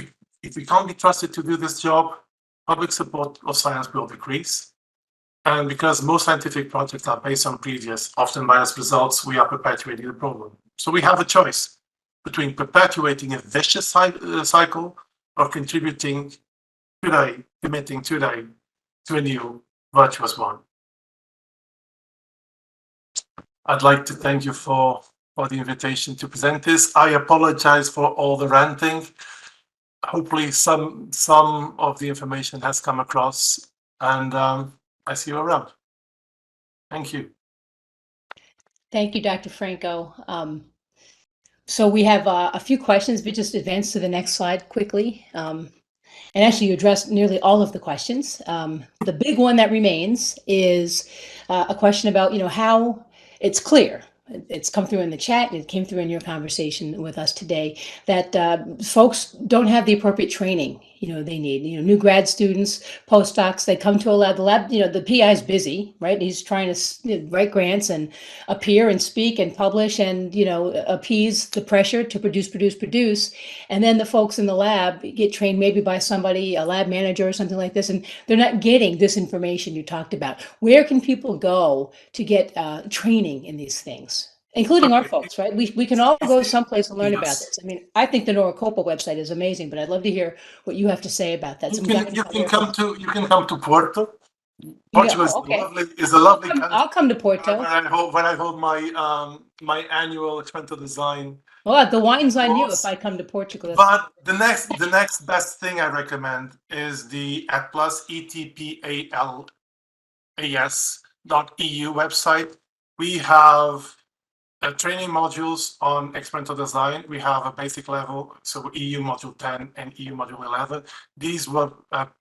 we can't be trusted to do this job, public support of science will decrease, And because most scientific projects are based on previous, often biased results, we are perpetuating the problem. So we have a choice between perpetuating a vicious cycle or contributing today, committing today to a new virtuous one. I'd like to thank you for the invitation to present this. I apologize for all the ranting. Hopefully some of the information has come across, and I see you around. Thank you. Thank you, Dr. Franco. So we have a few questions, but just advance to the next slide quickly. And actually, you addressed nearly all of the questions. The big one that remains is a question about, how it's clear. It's come through in the chat, and it came through in your conversation with us today, that folks don't have the appropriate training, they need. New grad students, postdocs, they come to a lab. The lab, the PI is busy, right? He's trying to write grants and appear and speak and publish and, appease the pressure to produce. And then the folks in the lab get trained maybe by somebody, a lab manager or something like this, and they're not getting this information you talked about. Where can people go to get training in these things, including our folks, right? We can all go someplace and learn about this. I mean, I think the Norocopa website is amazing, but I'd love to hear what you have to say about that. You can come to Porto. Yeah, Portugal okay. is a lovely country. I'll come to Porto. When I hold my my annual experimental design. Well, the wine's on you if I come to Portugal. But the next best thing I recommend is the Atlas etpalas.eu website. We have training modules on experimental design. We have a basic level, so EU module 10 and EU module 11. These were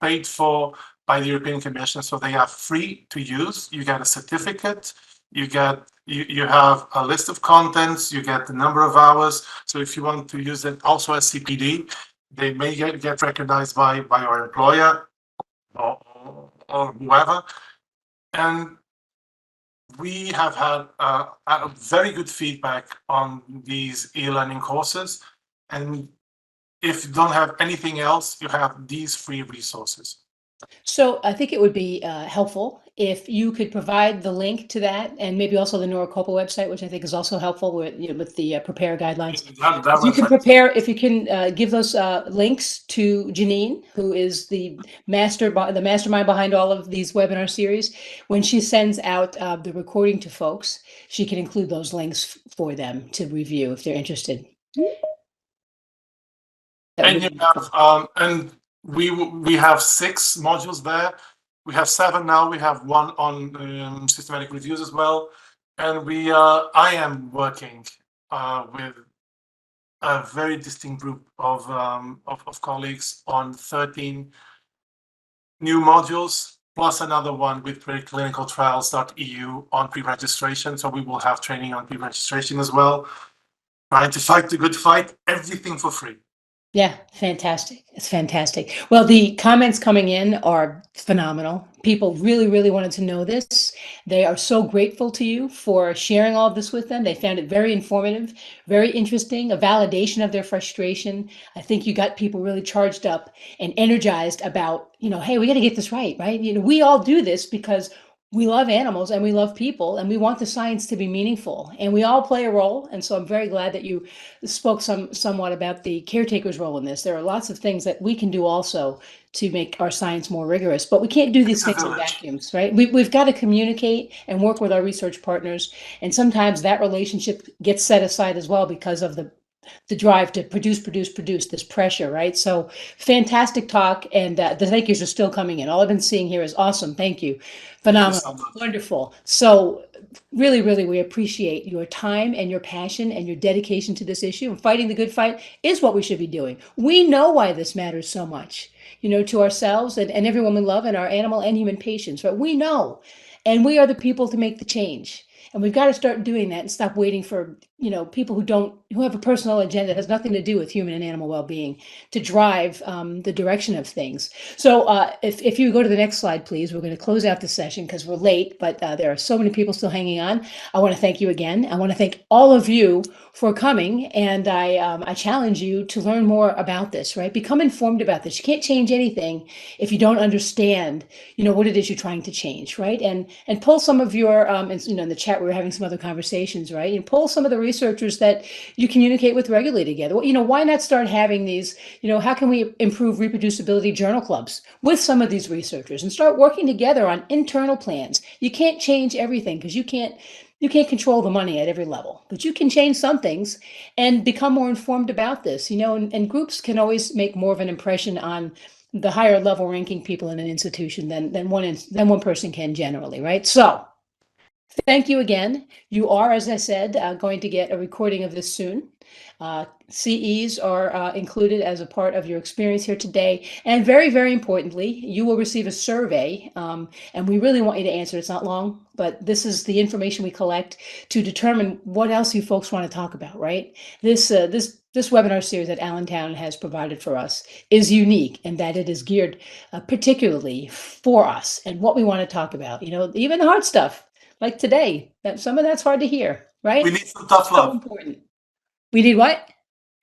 paid for by the European Commission, so they are free to use. You get a certificate, you have a list of contents, you get the number of hours. So if you want to use it also as CPD, they may get recognized by your employer or whoever. And we have had a very good feedback on these e-learning courses. And if you don't have anything else, you have these free resources. So I think it would be helpful if you could provide the link to that, and maybe also the Norocopa website, which I think is also helpful with the Prepare guidelines. If you can give those links to Janine, who is the mastermind behind all of these webinar series. When she sends out the recording to folks, she can include those links for them to review if they're interested. We have 6 modules there. We have 7 now. We have 1 on systematic reviews as well. And I am working with a very distinct group of colleagues on 13 new modules, plus another one with clinicaltrials.eu on pre-registration. So we will have training on pre-registration as well. Trying to fight the good fight, everything for free. Yeah, fantastic. It's fantastic. Well, the comments coming in are phenomenal. People really, really wanted to know this. They are so grateful to you for sharing all of this with them. They found it very informative, very interesting, a validation of their frustration. I think you got people really charged up and energized about, hey, we got to get this right? We all do this because we love animals and we love people and we want the science to be meaningful, and we all play a role. And so I'm very glad that you spoke somewhat about the caretaker's role in this. There are lots of things that we can do also to make our science more rigorous, but we can't do these things in vacuums, right? We've got to communicate and work with our research partners. And sometimes that relationship gets set aside as well because of the drive to produce, this pressure, right? So fantastic talk, and the thank yous are still coming in. All I've been seeing here is awesome. Thank you. Phenomenal. Wonderful. So really, really, we appreciate your time and your passion and your dedication to this issue. And fighting the good fight is what we should be doing. We know why this matters so much, to ourselves and everyone we love and our animal and human patients, right? We know, and we are the people to make the change. And we've got to start doing that and stop waiting for people who have a personal agenda that has nothing to do with human and animal well-being to drive the direction of things. So if you go to the next slide, please, we're going to close out the session because we're late, but there are so many people still hanging on. I want to thank you again. I want to thank all of you for coming, and I challenge you to learn more about this, right? Become informed about this. You can't change anything if you don't understand, what it is you're trying to change, right? And pull some of your, in the chat, we were having some other conversations, right? And pull some of the researchers that you communicate with regularly together. Why not start having these, how can we improve reproducibility journal clubs with some of these researchers and start working together on internal plans? You can't change everything because you can't control the money at every level, but you can change some things and become more informed about this, and groups can always make more of an impression on the higher level ranking people in an institution than one person can generally, right? So thank you again. You are, as I said, going to get a recording of this soon. CEs are included as a part of your experience here today. And very, very importantly, you will receive a survey. And we really want you to answer. It's not long, but this is the information we collect to determine what else you folks want to talk about, right? This webinar series that Allentown has provided for us is unique in that it is geared particularly for us and what we want to talk about. Even the hard stuff like today, that some of that's hard to hear, right? We need some tough So love. important. We need what?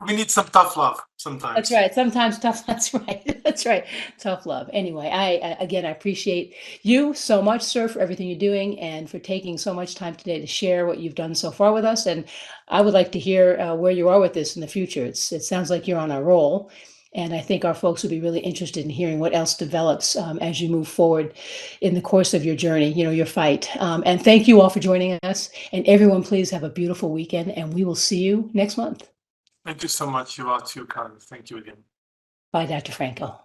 We need some tough love sometimes. That's right. Sometimes tough. That's right. That's right. Tough love. Anyway, I appreciate you so much, sir, for everything you're doing and for taking so much time today to share what you've done so far with us. And I would like to hear where you are with this in the future. It sounds like you're on a roll. And I think our folks would be really interested in hearing what else develops as you move forward in the course of your journey, your fight. And thank you all for joining us. And everyone, please have a beautiful weekend. And we will see you next month. Thank you so much. You are too kind. Thank you again. Bye, Dr. Franco.